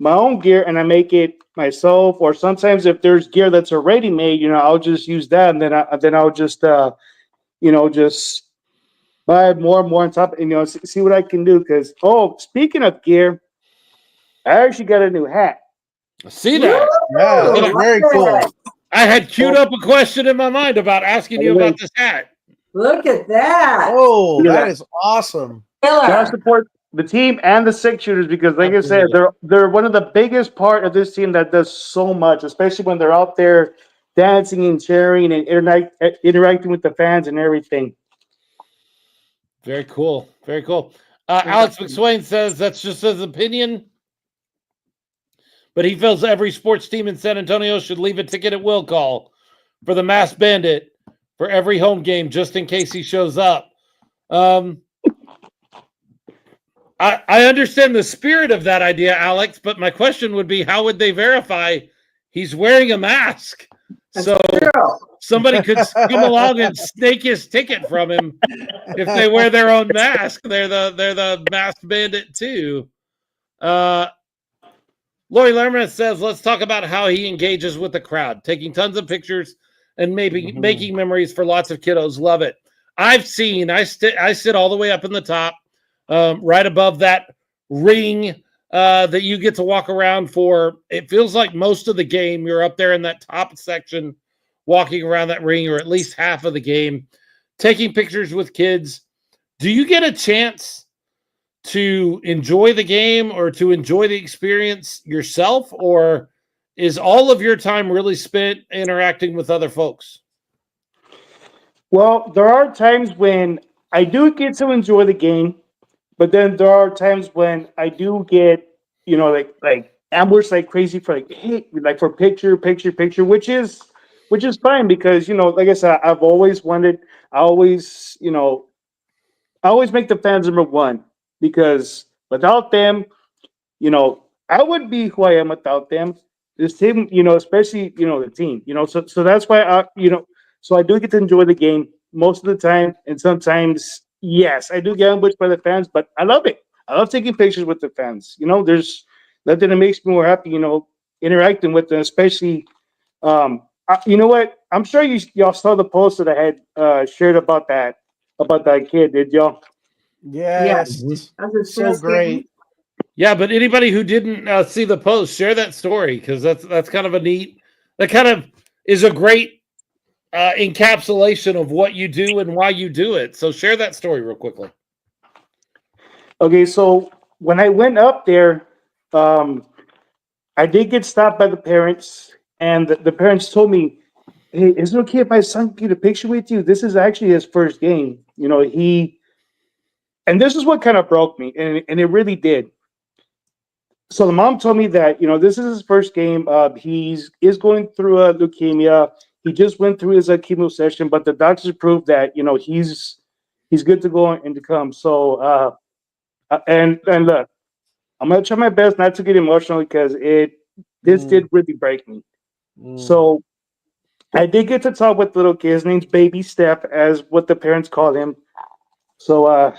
my own gear and I make it myself. Or sometimes if there's gear that's already made, I'll just use that and then I'll just just buy more and more on top and see what I can do. Because speaking of gear, I actually got a new hat. See that? Yeah. Ooh, Very look cool. at that. I had queued up a question in my mind about asking you about this hat. Look at that. Oh, Look at that that. is awesome. Gotta Killer. support the team and the six shooters because, like I said, they're one of the biggest part of this team that does so much, especially when they're out there dancing and cheering and interacting with the fans and everything. Very cool. Very cool. Alex McSwain says that's just his opinion, but he feels every sports team in San Antonio should leave a ticket at will call for the Masked Bandit for every home game just in case he shows up. I understand the spirit of that idea, Alex, but my question would be, how would they verify he's wearing a mask? So somebody could come along and snake his ticket from him if they wear their own mask. They're the Masked Bandit too. Lori Lerman says, let's talk about how he engages with the crowd, taking tons of pictures and making memories for lots of kiddos. Love it. I've seen, I sit all the way up in the top, right above that ring that you get to walk around for. It feels like most of the game you're up there in that top section walking around that ring, or at least half of the game, taking pictures with kids. Do you get a chance to enjoy the game or to enjoy the experience yourself, or is all of your time really spent interacting with other folks? Well, there are times when I do get to enjoy the game, but then there are times when I do get, like ambushed like crazy for for picture, which is fine because like I said, I've always wanted, I always make the fans number one because without them, I wouldn't be who I am without them. This team, especially the team, so that's why so I do get to enjoy the game most of the time, and sometimes yes, I do get ambushed by the fans, but I love it. I love taking pictures with the fans. There's nothing that makes me more happy, interacting with them, especially. You know what? I'm sure y'all saw the post that I had shared about that kid. Did y'all? Yes, That's his so first game. great. Yeah, but anybody who didn't see the post, share that story because that's kind of a neat. That kind of is a great encapsulation of what you do and why you do it. So share that story real quickly. Okay, so when I went up there, um, I did get stopped by the parents, and the parents told me, "Hey, is it okay if my son can get a picture with you? This is actually his first game. And this is what kind of broke me, and it really did. So the mom told me that this is his first game. He's is going through a leukemia. He just went through his chemo session, but the doctors proved that he's good to go and to come. So and look, I'm gonna try my best not to get emotional because this did really break me. Mm. So I did get to talk with little kid. His name's Baby Steph, as what the parents call him. So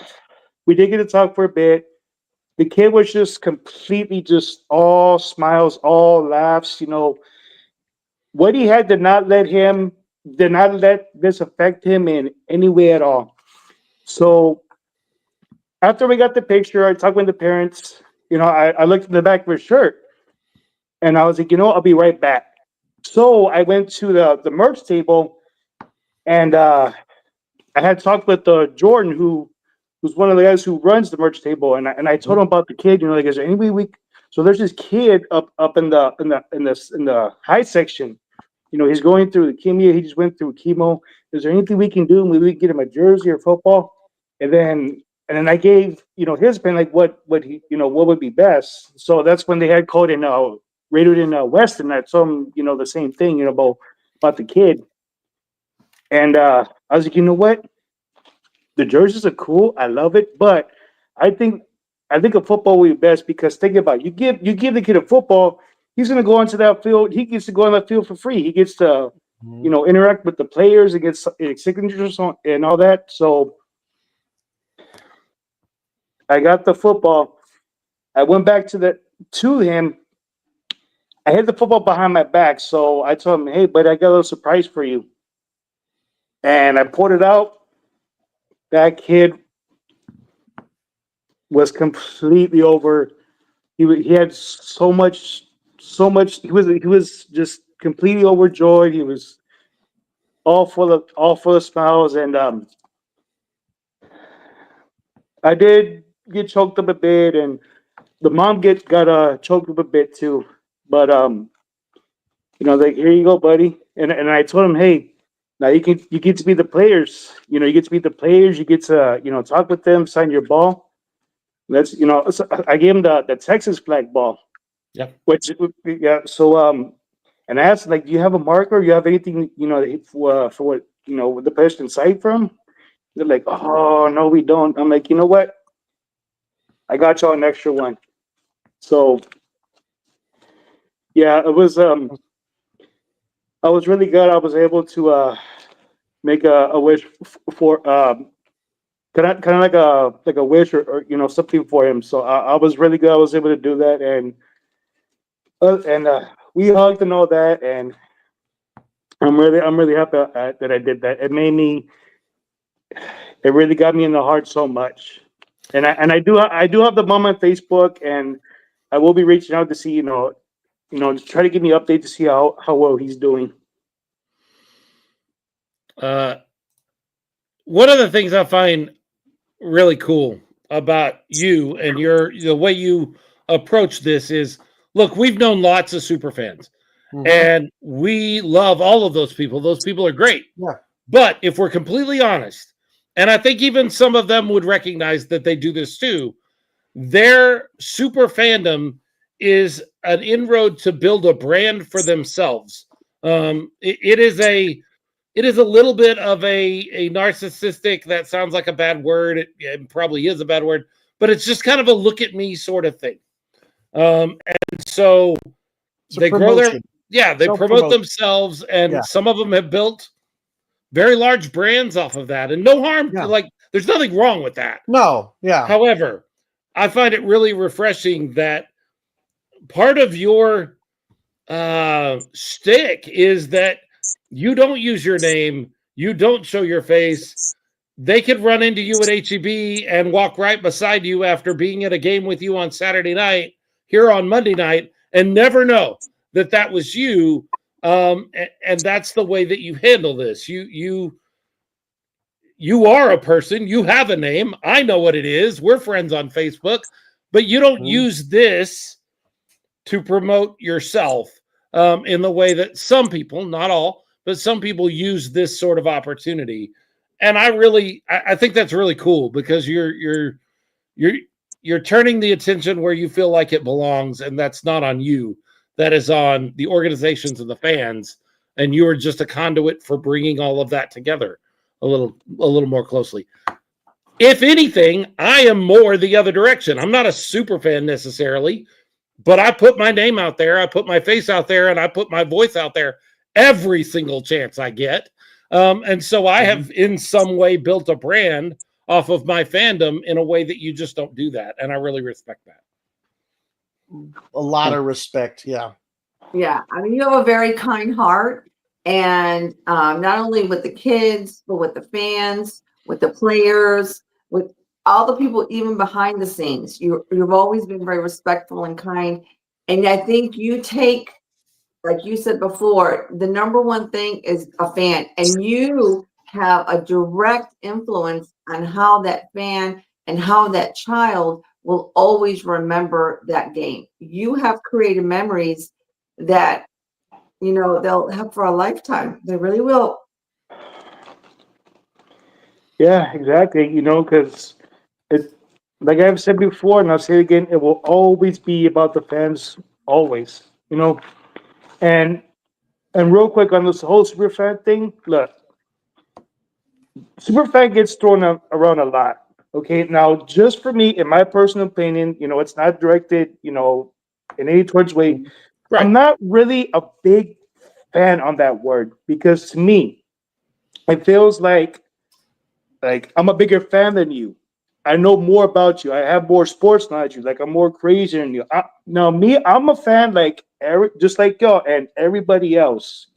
we did get to talk for a bit. The kid was just completely just all smiles, all laughs. What he had did not let this affect him in any way at all. So after we got the picture, I talked with the parents. I looked in the back of his shirt and I was like, I'll be right back. So I went to the merch table and I had talked with Jordan, who's one of the guys who runs the merch table, and I told him about the kid. Like, is there any way we? So there's this kid up in the high section. He's going through leukemia. He just went through chemo. Is there anything we can do? Maybe we can get him a jersey or football. And then I gave his opinion, like what he what would be best. So that's when they had called in radioed in Weston. I told him the same thing about the kid. And I was like, you know what? The jerseys are cool. I love it, but I think I think a football would be best because think about it. You give the kid a football, he's gonna go onto that field. He gets to go on that field for free. He gets to interact with the players and get signatures and all that. So I got the football. I went back to him. I had the football behind my back, so I told him, "Hey, but I got a little surprise for you." And I pulled it out. That kid was completely over. He had so much. He was just completely overjoyed. He was all full of smiles, and I did get choked up a bit, and the mom got choked up a bit too. But like, here you go, buddy. And I told him, hey, now you get to be the players. You get to be the players. You get to talk with them, sign your ball. So I gave him the Texas flag ball. Yeah. Which yeah. So and I asked, like, do you have a marker? You have anything for what the players can cite from? They're like, oh no, we don't. I'm like, you know what? I got y'all an extra one. So yeah, it was I was really good. I was able to make a wish for kind of like a wish or something for him. So I was really good. I was able to do that, and we hugged and all that, and I'm really happy that I did that. It really got me in the heart so much, and I do have the mom on Facebook, and I will be reaching out to see to try to give me an update to see how well he's doing. One of the things I find really cool about you and the way you approach this is, look, we've known lots of super fans, and we love all of those people. Those people are great. Yeah. But if we're completely honest, and I think even some of them would recognize that they do this too, their super fandom is an inroad to build a brand for themselves. It is a little bit of a narcissistic, that sounds like a bad word. It probably is a bad word, but it's just kind of a look at me sort of thing. And so they grow they promote themselves, and some of them have built very large brands off of that, and no harm. Like, there's nothing wrong with that. No. Yeah. However, I find it really refreshing that part of your shtick is that you don't use your name, you don't show your face. They could run into you at HEB and walk right beside you after being at a game with you on Saturday night, here on Monday night, and never know that that was you. And that's the way that you handle this. You are a person. You have a name. I know what it is. We're friends on Facebook, but you don't use this to promote yourself in the way that some people, not all, but some people use this sort of opportunity. And I think that's really cool because you're turning the attention where you feel like it belongs, and that's not on you. That is on the organizations and the fans, and you are just a conduit for bringing all of that together a little more closely. If anything, I am more the other direction. I'm not a super fan necessarily, but I put my name out there, I put my face out there, and I put my voice out there every single chance I get. And so I have in some way built a brand off of my fandom in a way that you just don't do that. And I really respect that. A lot of respect. Yeah. Yeah. I mean, you have a very kind heart. And not only with the kids, but with the fans, with the players, with all the people, even behind the scenes. You've always been very respectful and kind. And I think you take, like you said before, the number one thing is a fan, and you have a direct influence on how that fan and how that child will always remember that game. You have created memories that, they'll have for a lifetime. They really will. Yeah, exactly. Because it, like I've said before, and I'll say it again, it will always be about the fans, always. And real quick on this whole superfan thing, look, superfan gets thrown around a lot. Okay, now just for me, in my personal opinion, it's not directed, in any towards way. Right. I'm not really a big fan on that word because to me, it feels like I'm a bigger fan than you. I know more about you. I have more sports knowledge. Like I'm more crazy than you. Now me, I'm a fan just like y'all and everybody else.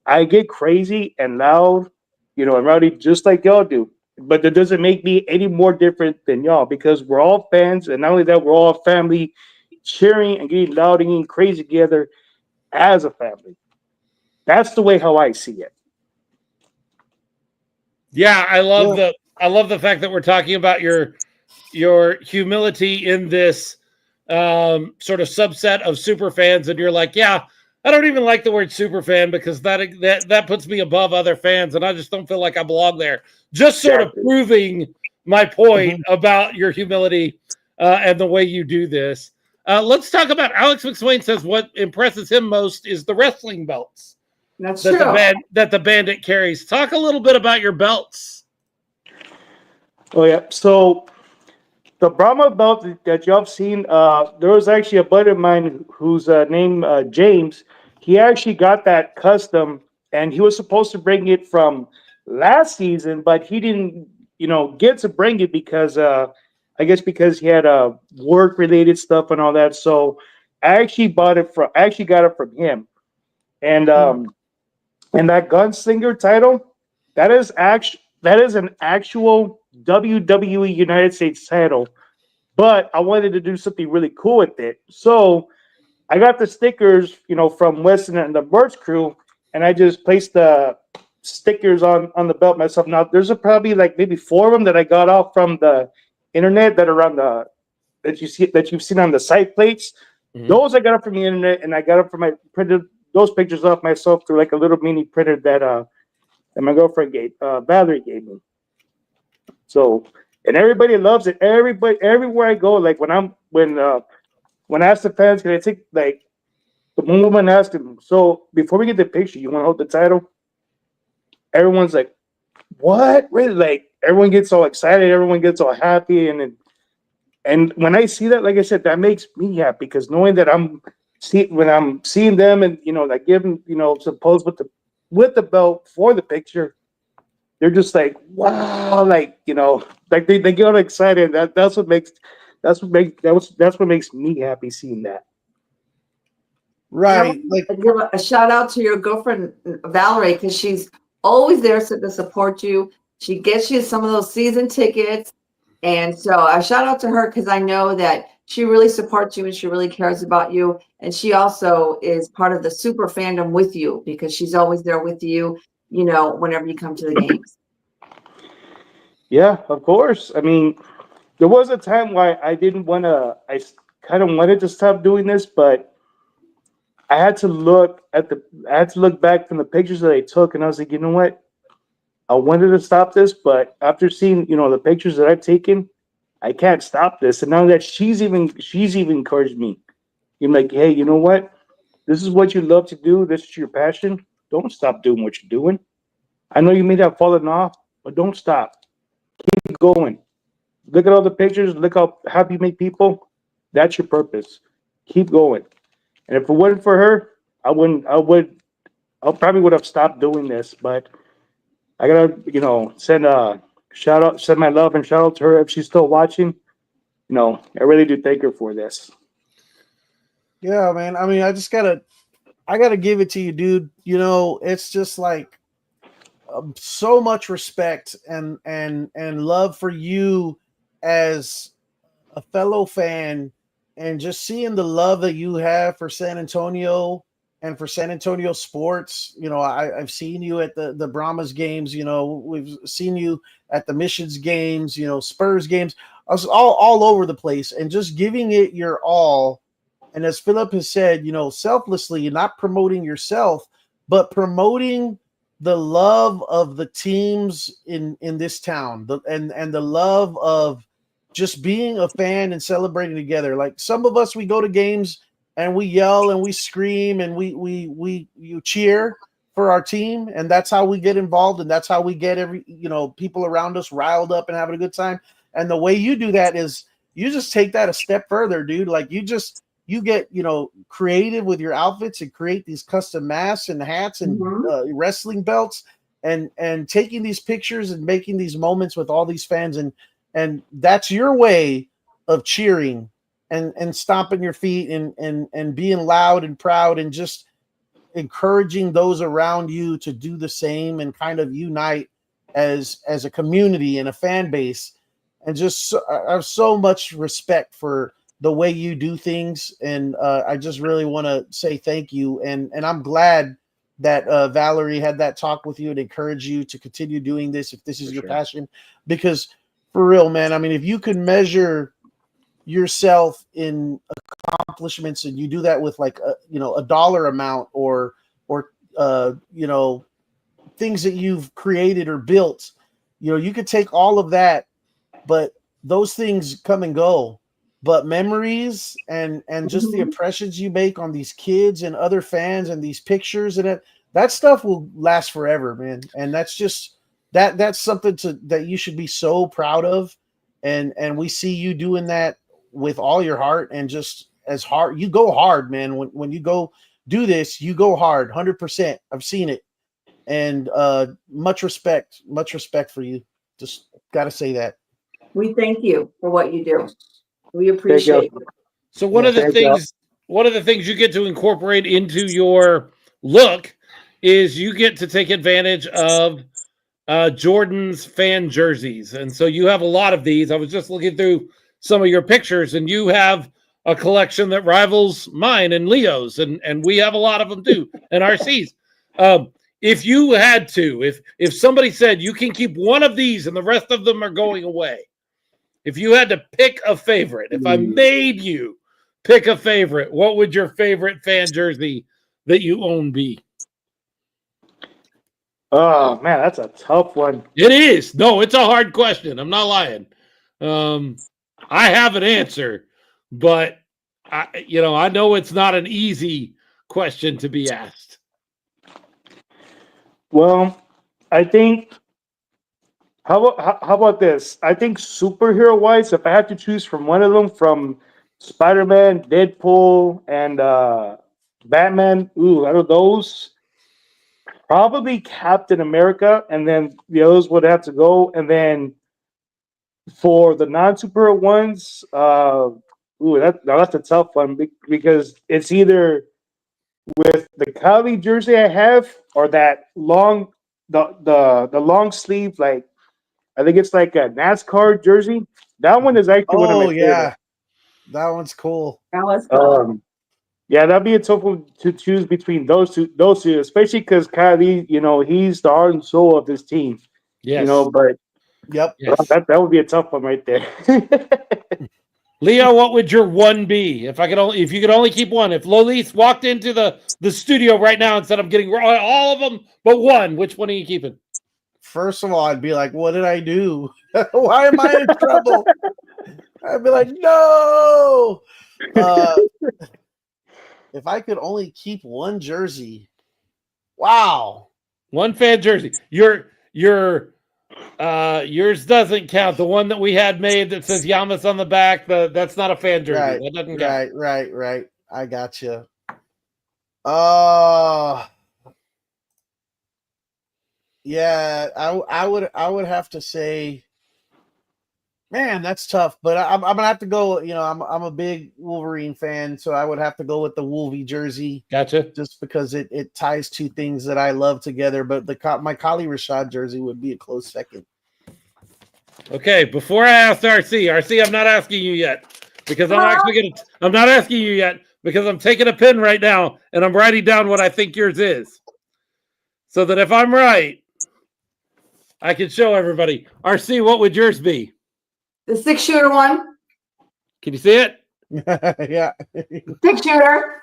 I get crazy and loud, and rowdy just like y'all do. But that doesn't make me any more different than y'all because we're all fans, and not only that, we're all family, cheering and getting loud and getting crazy together as a family. That's the way how I see it. Yeah, I love the fact that we're talking about your humility in this sort of subset of super fans, and you're like, yeah, I don't even like the word super fan because that puts me above other fans, and I just don't feel like I belong there. Just sort of proving my point about your humility and the way you do this. Let's talk about Alex McSwain says what impresses him most is the wrestling belts. That's true. That the Bandit carries. Talk a little bit about your belts. Oh yeah. So the Brahma belt that y'all have seen, there was actually a buddy of mine whose name James. He actually got that custom, and he was supposed to bring it from last season, but he didn't, get to bring it because I guess because he had work related stuff and all that. So I actually got it from him, and that Gunslinger title, that is an actual WWE United States title. But I wanted to do something really cool with it. So I got the stickers, from Weston and the merch crew, and I just placed the stickers on the belt myself. Now there's probably like maybe 4 of them that I got off from the internet that are on that you've seen on the site plates. Mm-hmm. Those I got up from the internet, and I got up from my printed those pictures off myself through like a little mini printer that my girlfriend Valerie gave me. So, and everybody loves it. Everybody, everywhere I go, like when I ask the fans, can I take like the woman asked him, so before we get the picture, you want to hold the title? Everyone's like, what? Really? Like everyone gets all excited, everyone gets all happy, and when I see that, like I said, that makes me happy because knowing that when I'm seeing them and like give them some pose with the belt for the picture, they're just like wow, like like they get all excited. That's what makes me happy seeing that. Right. Like, I give a shout out to your girlfriend Valerie, because she's always there to support you. She gets you some of those season tickets, and so a shout out to her because I know that she really supports you and she really cares about you. And she also is part of the super fandom with you because she's always there with you. Whenever you come to the games. Yeah, of course. I mean, there was a time why I didn't want to. Kind of wanted to stop doing this, but I had to look at the. I had to look back from the pictures that I took, and I was like, you know what? I wanted to stop this, but after seeing the pictures that I've taken, I can't stop this. And now that she's even encouraged me. I'm like, hey, you know what? This is what you love to do. This is your passion. Don't stop doing what you're doing. I know you may have fallen off, but don't stop. Keep going. Look at all the pictures. Look how happy you make people. That's your purpose. Keep going. And if it wasn't for her, I wouldn't. I probably would have stopped doing this. But I gotta, send a shout out, send my love and shout out to her if she's still watching. I really do thank her for this. yeah, man. I mean, I gotta give it to you, dude. It's just like so much respect and love for you as a fellow fan, and just seeing the love that you have for San Antonio and for San Antonio sports. I've seen you at the Brahmas games. We've seen you at the Missions games. Spurs games. I was all over the place, and just giving it your all. And as Philip has said, selflessly, not promoting yourself, but promoting the love of the teams in this town, and the love of just being a fan and celebrating together. Like, some of us, we go to games and we yell and we scream and you cheer for our team, and that's how we get involved, and that's how we get people around us riled up and having a good time. And the way you do that is you just take that a step further, dude. Like, you get creative with your outfits and create these custom masks and hats and Mhm. wrestling belts, and taking these pictures and making these moments with all these fans, and that's your way of cheering and stomping your feet and being loud and proud, and just encouraging those around you to do the same, and kind of unite as a community and a fan base. And I have so much respect for the way you do things, and I just really want to say thank you. And I'm glad that Valerie had that talk with you and encourage you to continue doing this if this is For your sure. passion. Because for real, man, I mean, if you can measure yourself in accomplishments, and you do that with like a dollar amount, or things that you've created or built, you could take all of that, but those things come and go. But memories and just the Mhm. impressions you make on these kids and other fans, and these pictures, and that stuff will last forever, man. And that's just that's something that you should be so proud of. And we see you doing that with all your heart, and just as hard. You go hard, man. When you go do this, you go hard, 100%. I've seen it. And much respect for you. Just gotta say that. We thank you for what you do. We Thank you. appreciate it. So Yes. one of the things you get to incorporate into your look is you get to take advantage of Jordan's fan jerseys. And so you have a lot of these. I was just looking through some of your pictures, and you have a collection that rivals mine and Leo's, and we have a lot of them too, and RC's. If you had to, if somebody said you can keep one of these and the rest of them are going away, if you had to pick a favorite, if I made you pick a favorite, what would your favorite fan jersey that you own be? Oh man, that's a tough one. It is. No, it's a hard question. I'm not lying. I have an answer, but I know it's not an easy question to be asked. Well, I think how about this? I think superhero wise, if I had to choose from one of them, from Spider-Man, Deadpool, and Batman, out of those, probably Captain America, and then the others would have to go. And then for the non-superhero ones, now that's a tough one because it's either with the Cali jersey I have, or that long, the long sleeve, like I think it's like a NASCAR jersey. That one is actually one of my Oh favorites. yeah, that one's cool. That was cool. Yeah, that'd be a tough one to choose between those two, especially because Kylie, he's the heart and soul of this team. Yes. But Yep. Yes. that would be a tough one right there. Leo, what would your one be? If you could only keep one. If Lolis walked into the studio right now and said, "I'm getting all of them, but one," which one are you keeping? First of all, I'd be like, "What did I do? Why am I in trouble?" I'd be like, "No." If I could only keep one jersey, wow. One fan jersey. Yours doesn't count. The one that we had made that says Yamas on the back, that's not a fan jersey. Right, That doesn't count. right. I got you. Yeah, I would have to say, man, that's tough. But I'm gonna have to go. I'm a big Wolverine fan, so I would have to go with the Wolvie jersey. Gotcha. Just because it ties two things that I love together. But my Kali Rashad jersey would be a close second. Okay, before I ask RC, I'm not asking you yet because I'm not asking you yet because I'm taking a pen right now and I'm writing down what I think yours is, so that if I'm right, I can show everybody. RC, what would yours be? The 6-shooter one. Can you see it? Yeah. 6-shooter.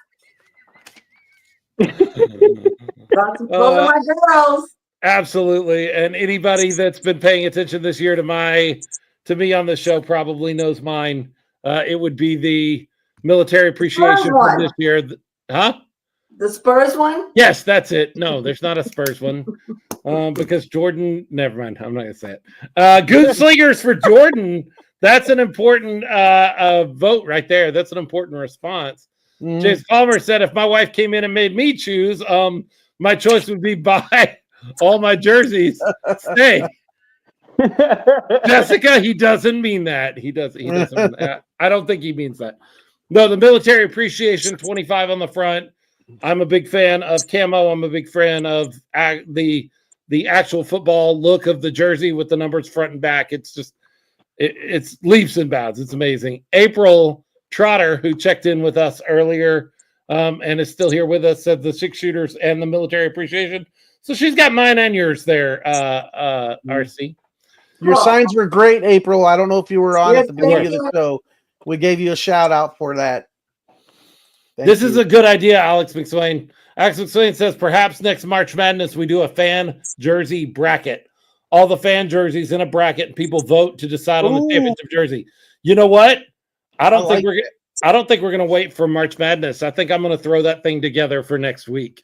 Those are my girls. Absolutely. And anybody that's been paying attention this year to me on the show probably knows mine. It would be the military appreciation from this year. Huh? The Spurs one? Yes, that's it. No, there's not a Spurs one. Because Jordan, never mind. I'm not going to say it. Gunslingers for Jordan. That's an important vote right there. That's an important response. Mm-hmm. James Palmer said, if my wife came in and made me choose, my choice would be buy all my jerseys. Stay. Jessica, he doesn't mean that. He doesn't. I don't think he means that. No, the military appreciation 25 on the front. I'm a big fan of camo. I'm a big fan of the actual football look of the jersey with the numbers front and back. It's just it's leaps and bounds. It's amazing. April Trotter, who checked in with us earlier and is still here with us, said the 6-shooters and the military appreciation. So she's got mine and yours there, RC. Your signs were great, April. I don't know if you were on at the beginning of the you. show. We gave you a shout out for that. This is a good idea, Alex McSwain. Alex McSwain says perhaps next March Madness we do a fan jersey bracket. All the fan jerseys in a bracket and people vote to decide on the championship jersey. You know what? I don't think we're going to wait for March Madness. I think I'm going to throw that thing together for next week.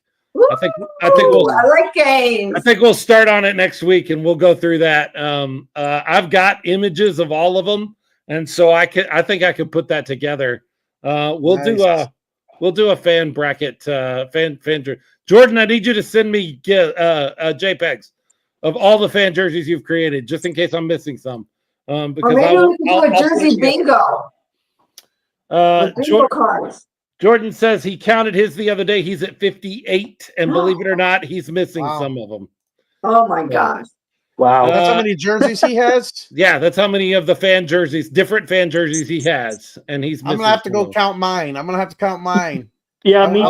I think I like games. I think we'll start on it next week and we'll go through that. I've got images of all of them, and so I think I could put that together. We'll do a fan bracket. Fan. Jordan, I need you to send me JPEGs of all the fan jerseys you've created, just in case I'm missing some. Because maybe we can do a jersey bingo. Bingo cards. Jordan says he counted his the other day. He's at 58, and believe it or not, he's missing some of them. Oh my gosh! Wow, that's how many jerseys he has. Yeah, that's how many of the different fan jerseys he has, and he's. I'm gonna have to go count mine. I'm gonna have to count mine. Yeah, me too. I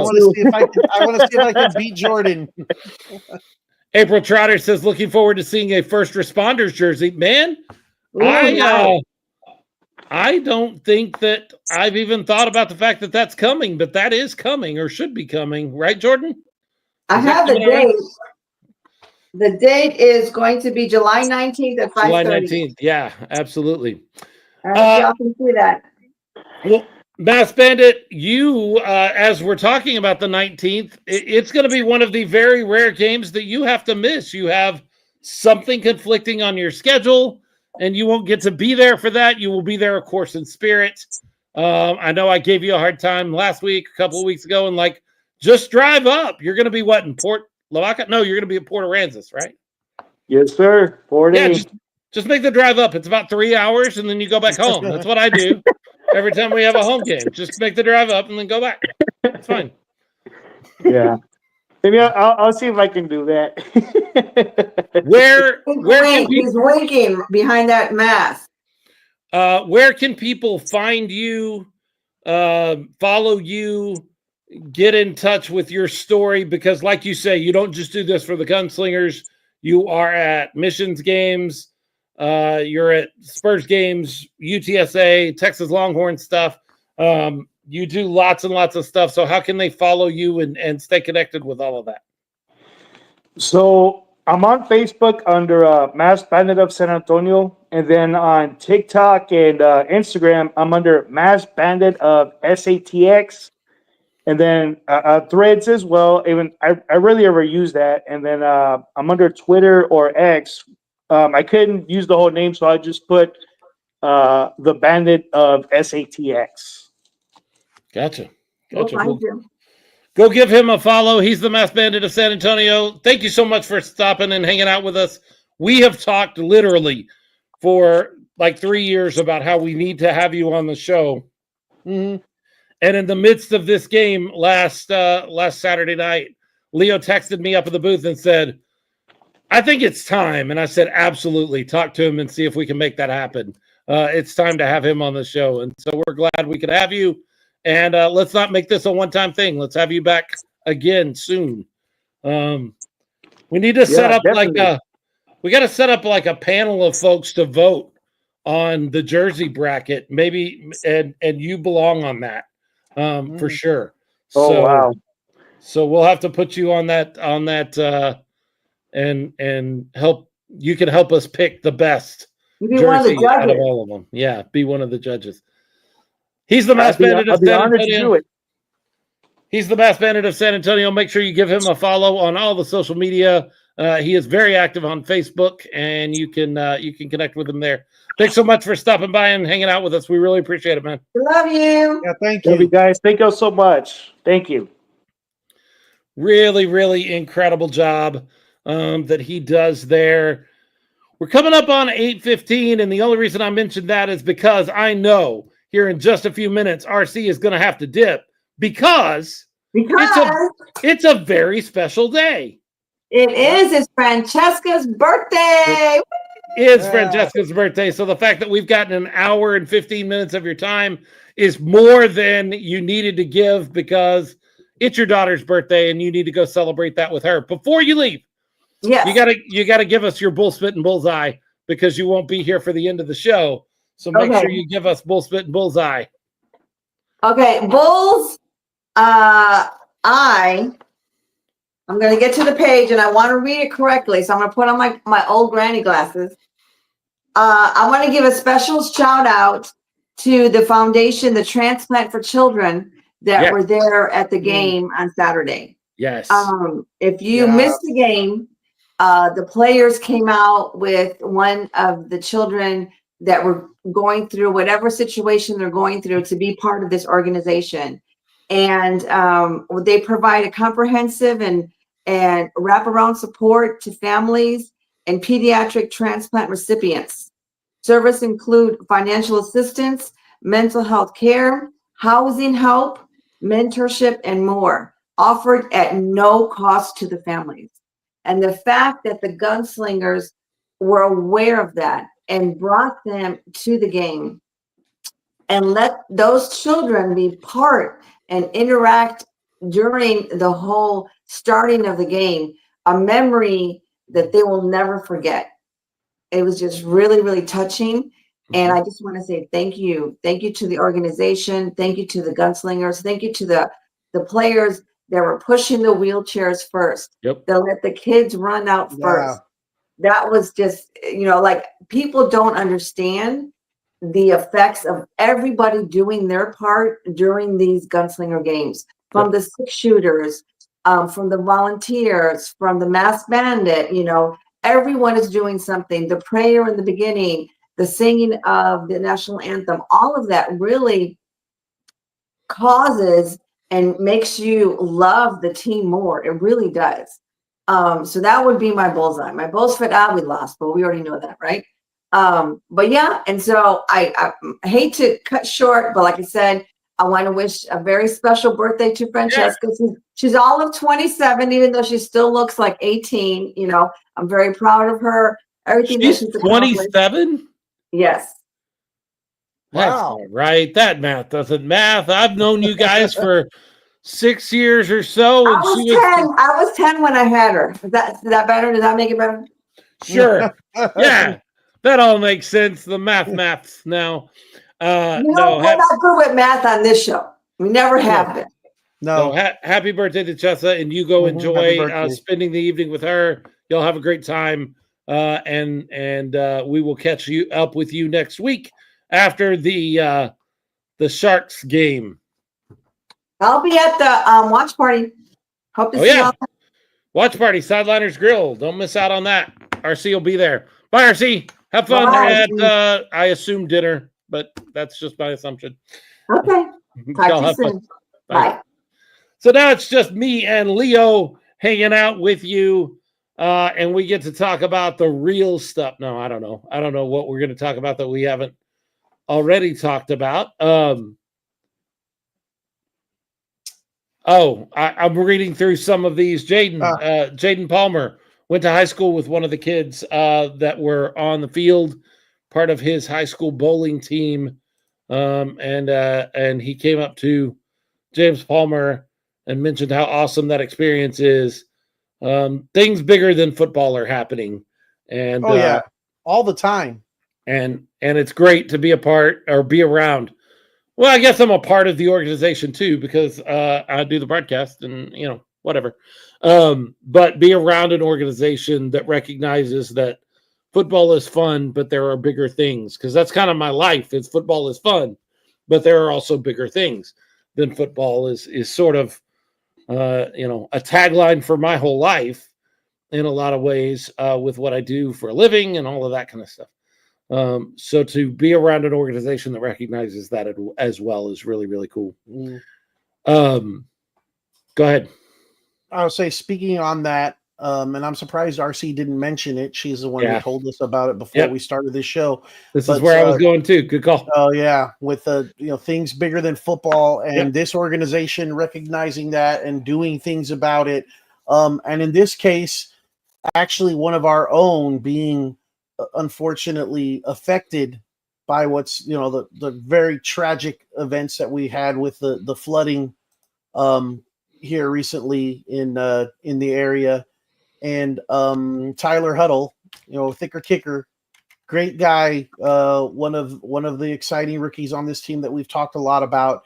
want to see if I can beat Jordan. April Trotter says, looking forward to seeing a first responders jersey. Man, I don't think that I've even thought about the fact that that's coming, but that is coming or should be coming, right, Jordan? I have the date. The date is going to be July 19th at 5:30. July 19th. Yeah, absolutely. Y'all can see that. Well, Mass Bandit, you, as we're talking about the 19th, it's going to be one of the very rare games that you have to miss. You have something conflicting on your schedule, and you won't get to be there for that. You will be there, of course, in spirit. I know I gave you a hard time last week, a couple of weeks ago, and just drive up. You're going to be what, in Port Lavaca? No, you're going to be in Port Aransas, right? Yes, sir. 4 days. Yeah, just make the drive up. It's about 3 hours, and then you go back home. That's what I do every time we have a home game. Just make the drive up and then go back. It's fine. Yeah. Maybe I'll see if I can do that. Where can He's winking behind that mask. where can people find you, follow you, get in touch with your story? Because like you say, you don't just do this for the Gunslingers. You are at Missions games. You're at Spurs games, UTSA, Texas Longhorn stuff. You do lots and lots of stuff. So how can they follow you and stay connected with all of that? So I'm on Facebook under Masked Bandit of San Antonio, and then on TikTok and Instagram, I'm under Masked Bandit of SATX, and then Threads as well. Even I rarely ever use that, and then I'm under Twitter or X. I couldn't use the whole name, so I just put the Bandit of SATX. Gotcha. We'll Gotcha. find him. Go give him a follow. He's the Masked Bandit of San Antonio. Thank you so much for stopping and hanging out with us. We have talked literally for like 3 years about how we need to have you on the show. Mhm. And in the midst of this game last Saturday night, Leo texted me up at the booth and said, I think it's time. And I said, absolutely. Talk to him and see if we can make that happen. It's time to have him on the show. And so we're glad we could have you. And let's not make this a one-time thing. Let's have you back again soon. We need to set up definitely. we got to set up like a panel of folks to vote on the jersey bracket, maybe, and you belong on that for sure. Oh, wow. So we'll have to put you on that and help. You can help us pick the best You be one of the jersey out of judges. all of them. Yeah, be one of the judges. He's the I'll Masked be, Bandit I'll of be San honored to Antonio. do it. He's the Masked Bandit of San Antonio. Make sure you give him a follow on all the social media. He is very active on Facebook, and you can connect with him there. Thanks so much for stopping by and hanging out with us. We really appreciate it, man. Love you. Yeah, thank Love you you. guys. Thank you so much. Thank you. Really, really incredible job that he does there. We're coming up on 8:15, and the only reason I mentioned that is because I know here in just a few minutes, RC is going to have to dip because it's a very special day. It is. It's Francesca's birthday. It's Francesca's birthday. So the fact that we've gotten an hour and 15 minutes of your time is more than you needed to give because it's your daughter's birthday and you need to go celebrate that with her. Before you leave, Yes. you gotta give us your bull spit and bullseye because you won't be here for the end of the show. So make Okay. sure you give us bull spit and bullseye. Okay, Bulls. I'm going to get to the page and I want to read it correctly. So I'm going to put on my old granny glasses. I want to give a special shout out to the foundation, the Transplant for Children, that were there at the game on Saturday. Yes. If you missed the game, the players came out with one of the children that were going through whatever situation they're going through to be part of this organization. And they provide a comprehensive and wraparound support to families and pediatric transplant recipients. Service include financial assistance, mental health care, housing help, mentorship, and more, offered at no cost to the families. And the fact that the Gunslingers were aware of that and brought them to the game and let those children be part and interact during the whole starting of the game, a memory that they will never forget. It was just really, really touching. And I just want to say thank you. Thank you to the organization. Thank you to the Gunslingers. Thank you to the players that were pushing the wheelchairs first. Yep. That let the kids run out first. That was just, like people don't understand the effects of everybody doing their part during these Gunslinger games, from the six shooters, from the volunteers, from the Masked Bandit. Everyone is doing something. The prayer in the beginning, the singing of the national anthem, all of that really causes and makes you love the team more. It really does. So that would be my bullseye. My Bulls fit out, we lost, but we already know that, right? But yeah, and so I hate to cut short, but like I said, I want to wish a very special birthday to Francesca. She's all of 27, even though she still looks like 18. You know, I'm very proud of her. Everything that She's she's accomplished. 27. Yes. That's Wow. not right. That math doesn't math. I've known you guys for 6 years or so, I and was she 10. was I was 10 when I had her. Is that better? Does that make it better? sure. Yeah, that all makes sense. The maths now. You know, No, we're not good with math on this show. We never have been. no. No. Happy birthday to Chessa, and you go Mhm. Happy enjoy birthday. spending the evening with her. You'll have a great time, and we will catch you up with you next week after the Sharks game. I'll be at the watch party. Hope to Oh see yeah, y'all. watch party, Sideliners Grill. Don't miss out on that. RC will be there. Bye, RC. Have fun Bye. at I assume dinner, but that's just my assumption. Okay. Talk Y'all to you have fun. soon. Bye. Bye. So now it's just me and Leo hanging out with you, and we get to talk about the real stuff. No, I don't know. I don't know what we're going to talk about that we haven't already talked about. I'm reading through some of these. Jaden Palmer went to high school with one of the kids that were on the field, part of his high school bowling team, and he came up to James Palmer and mentioned how awesome that experience is. Things bigger than football are happening, and Oh yeah, all the time. and it's great to be a part or be around. Well, I guess I'm a part of the organization too because I do the broadcast and whatever. But be around an organization that recognizes that football is fun, but there are bigger things, because that's kind of my life. Is football is fun, but there are also bigger things than football. Is sort of a tagline for my whole life in a lot of ways with what I do for a living and all of that kind of stuff. So to be around an organization that recognizes that as well is really, really cool. Go ahead. I would say, speaking on that, and I'm surprised RC didn't mention it. She's the one who told us about it before we started this show. This is where I was going too. Good call. Oh yeah, with things bigger than football, and this organization recognizing that and doing things about it. And in this case, actually one of our own being unfortunately affected by what's the very tragic events that we had with the flooding here recently in the area. And Tyler Huddle, thicker kicker, great guy, one of the exciting rookies on this team that we've talked a lot about,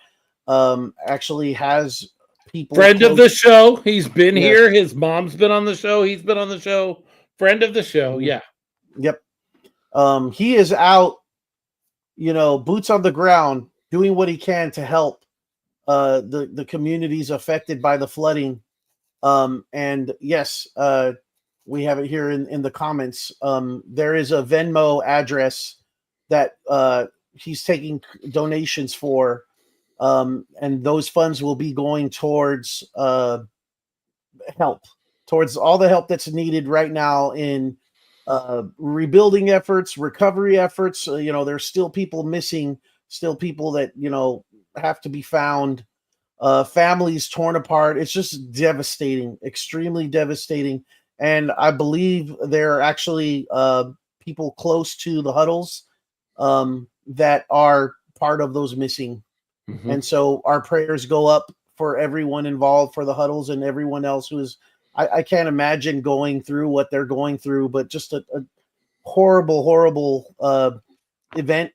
actually has people friend of the show. He's been here. His mom's been on the show. He's been on the show. Friend of the show. Yeah. Yep. He is out, boots on the ground, doing what he can to help the communities affected by the flooding. And yes, we have it here in the comments. There is a Venmo address that he's taking donations for, and those funds will be going towards help, towards all the help that's needed right now in rebuilding efforts, recovery efforts. There's still people missing, still people that have to be found, families torn apart. It's just devastating, extremely devastating. And I believe there are actually people close to the huddles that are part of those missing. Mm-hmm. And so our prayers go up for everyone involved, for the huddles and everyone else who is, I can't imagine going through what they're going through, but just a horrible, horrible event.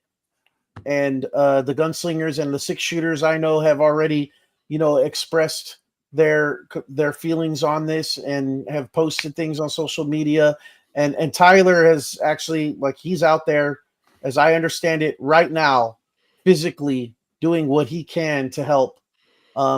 And the Gunslingers and the 6 shooters I know have already, expressed their feelings on this and have posted things on social media. And Tyler has actually, he's out there, as I understand it right now, physically doing what he can to help.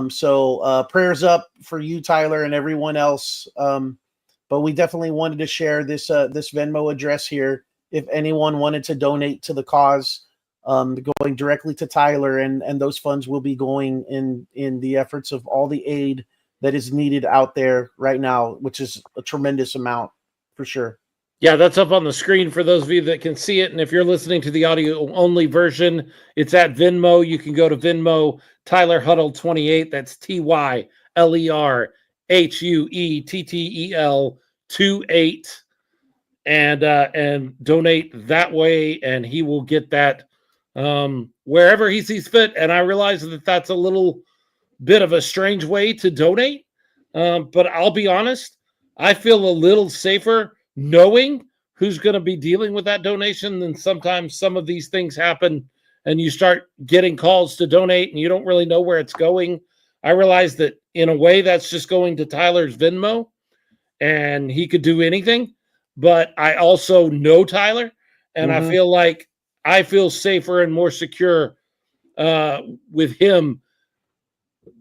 So prayers up for you, Tyler, and everyone else. But we definitely wanted to share this Venmo address here. If anyone wanted to donate to the cause, going directly to Tyler, and those funds will be going in the efforts of all the aid that is needed out there right now, which is a tremendous amount for sure. Yeah, that's up on the screen for those of you that can see it. And if you're listening to the audio only version, it's at Venmo. You can go to Venmo, Tyler Huddle 28. That's TYLERHUETTEL 28, and donate that way, and he will get that wherever he sees fit. And I realize that that's a little bit of a strange way to donate, but I'll be honest, I feel a little safer knowing who's going to be dealing with that donation than sometimes some of these things happen and you start getting calls to donate and you don't really know where it's going. I realize that in a way that's just going to Tyler's Venmo and he could do anything, but I also know Tyler and I feel like I feel safer and more secure with him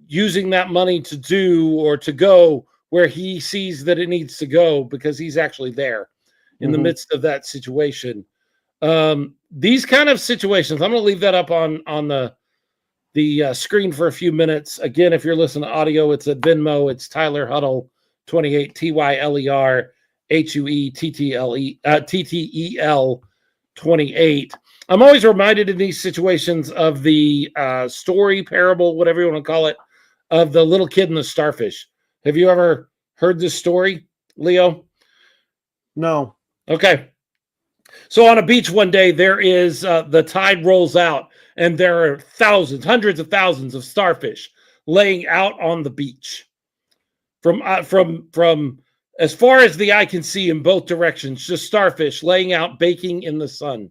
using that money to do or to go where he sees that it needs to go because he's actually there in the midst of that situation. These kind of situations, I'm going to leave that up on the screen for a few minutes. Again, if you're listening to audio, it's at Venmo. It's Tyler Huddle 28, TYLERHUETTEL 28. I'm always reminded in these situations of the story, parable, whatever you want to call it, of the little kid and the starfish. Have you ever heard this story, Leo? No. Okay. So on a beach one day, there is the tide rolls out, and there are thousands, hundreds of thousands of starfish laying out on the beach. From as far as the eye can see in both directions, just starfish laying out, baking in the sun.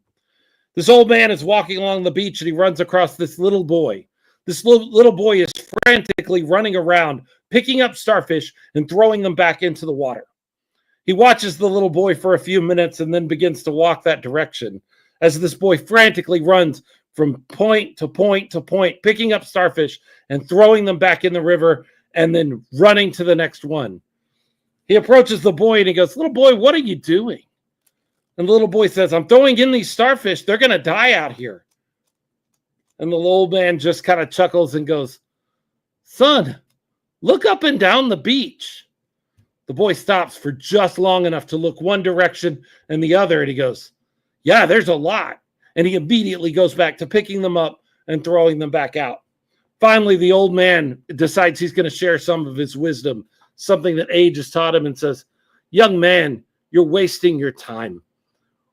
This old man is walking along the beach, and he runs across this little boy. This little boy is frantically running around, picking up starfish and throwing them back into the water. He watches the little boy for a few minutes and then begins to walk that direction as this boy frantically runs from point to point to point, picking up starfish and throwing them back in the river and then running to the next one. He approaches the boy and he goes, "Little boy, what are you doing?" And the little boy says, "I'm throwing in these starfish. They're going to die out here." And the old man just kind of chuckles and goes, "Son, look up and down the beach." The boy stops for just long enough to look one direction and the other, and he goes, "Yeah, there's a lot." And he immediately goes back to picking them up and throwing them back out. Finally, the old man decides he's going to share some of his wisdom, something that age has taught him, and says, "Young man, you're wasting your time.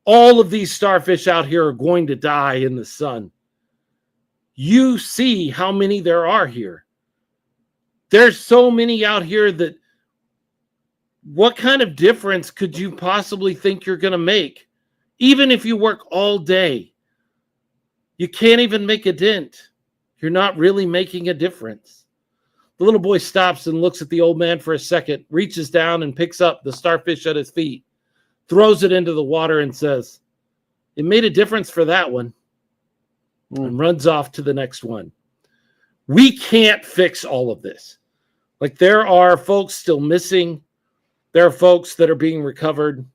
All of these starfish out here are going to die in the sun. You see how many there are here. There's so many out here that what kind of difference could you possibly think you're going to make? Even if you work all day, you can't even make a dent. You're not really making a difference." The little boy stops and looks at the old man for a second, reaches down and picks up the starfish at his feet, throws it into the water and says, "It made a difference for that one," and runs off to the next one. We can't fix all of this. Like, there are folks still missing. There are folks that are being recovered.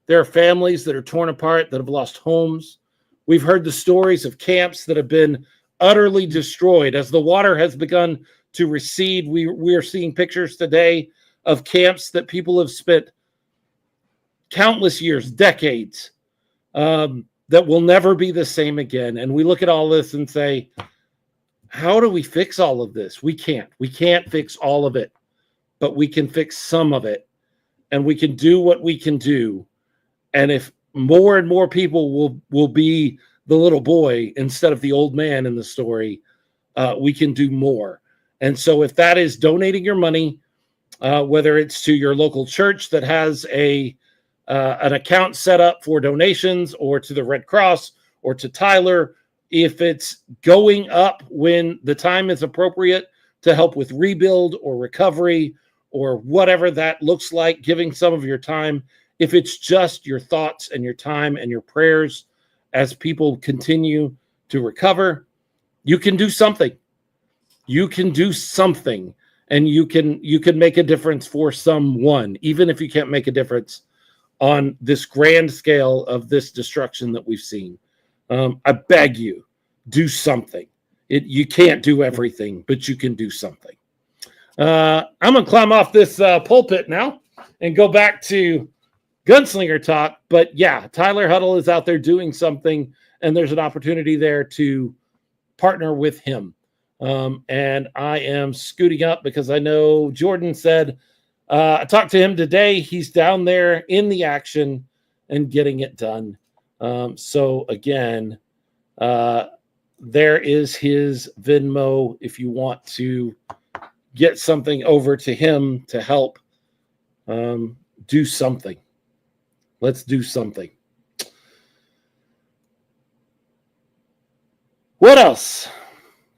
There are families that are torn apart, that have lost homes. We've heard the stories of camps that have been utterly destroyed. As the water has begun to recede, we are seeing pictures today of camps that people have spent countless years, decades, that will never be the same again. And we look at all this and say, how do we fix all of this? We can't. We can't fix all of it, but we can fix some of it. And we can do what we can do. And if more and more people will be the little boy instead of the old man in the story, we can do more. And so if that is donating your money, whether it's to your local church that has an account set up for donations, or to the Red Cross, or to Tyler, if it's going up when the time is appropriate to help with rebuild or recovery, or whatever that looks like, giving some of your time, if it's just your thoughts and your time and your prayers as people continue to recover, you can do something. You can do something, and you can make a difference for someone, even if you can't make a difference on this grand scale of this destruction that we've seen. I beg you, do something. You can't do everything, but you can do something. I'm going to climb off this pulpit now and go back to gunslinger talk. But yeah, Tyler Huddle is out there doing something, and there's an opportunity there to partner with him. And I am scooting up because I know Jordan said, I talked to him today. He's down there in the action and getting it done. So again, there is his Venmo if you want to get something over to him to help do something. Let's do something. What else?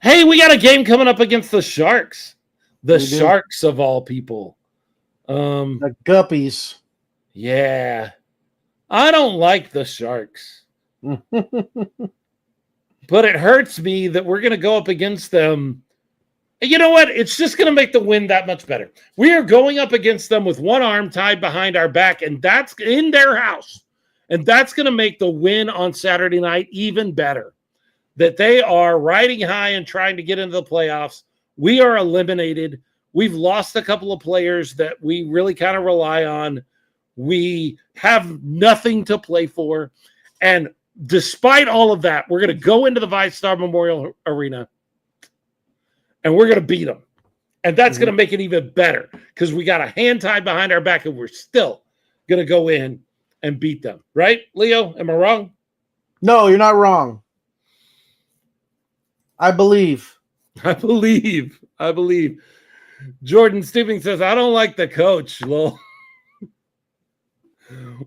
Hey, we got a game coming up against the Sharks. The Sharks of all people. The Guppies. Yeah. I don't like the Sharks. But it hurts me that we're going to go up against them. And you know what? It's just going to make the win that much better. We are going up against them with one arm tied behind our back, and that's in their house. And that's going to make the win on Saturday night even better. That they are riding high and trying to get into the playoffs. We are eliminated. We've lost a couple of players that we really kind of rely on. We have nothing to play for. And despite all of that, we're going to go into the VyStar Memorial Arena and we're going to beat them. And that's going to make it even better because we got a hand tied behind our back and we're still going to go in and beat them. Right, Leo? Am I wrong? No, you're not wrong. I believe. Jordan Steeping says, I don't like the coach. Lol.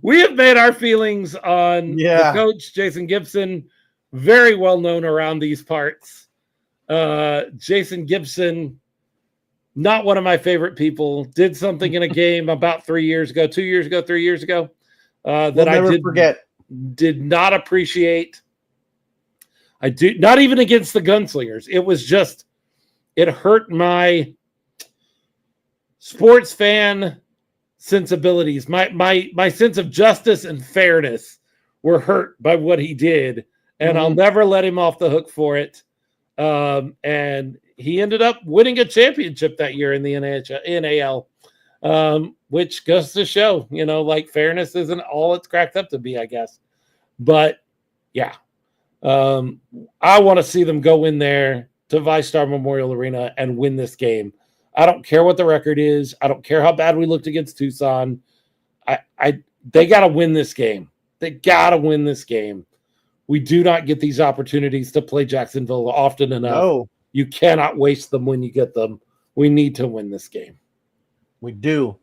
We have made our feelings on the coach, Jason Gibson, very well known around these parts. Jason Gibson, not one of my favorite people, did something in a game about 3 years ago, 2 years ago, 3 years ago, that I did not appreciate. I do not even against the Gunslingers. It was just, it hurt my sports fan sensibilities. My sense of justice and fairness were hurt by what he did, and I'll never let him off the hook for it. And he ended up winning a championship that year in the NAL, which goes to show, like fairness isn't all it's cracked up to be, I guess. But yeah. I want to see them go in there to VyStar Memorial Arena and win this game. I don't care what the record is. I don't care how bad we looked against Tucson. They got to win this game. They got to win this game. We do not get these opportunities to play Jacksonville often enough. No. You cannot waste them when you get them. We need to win this game. We do.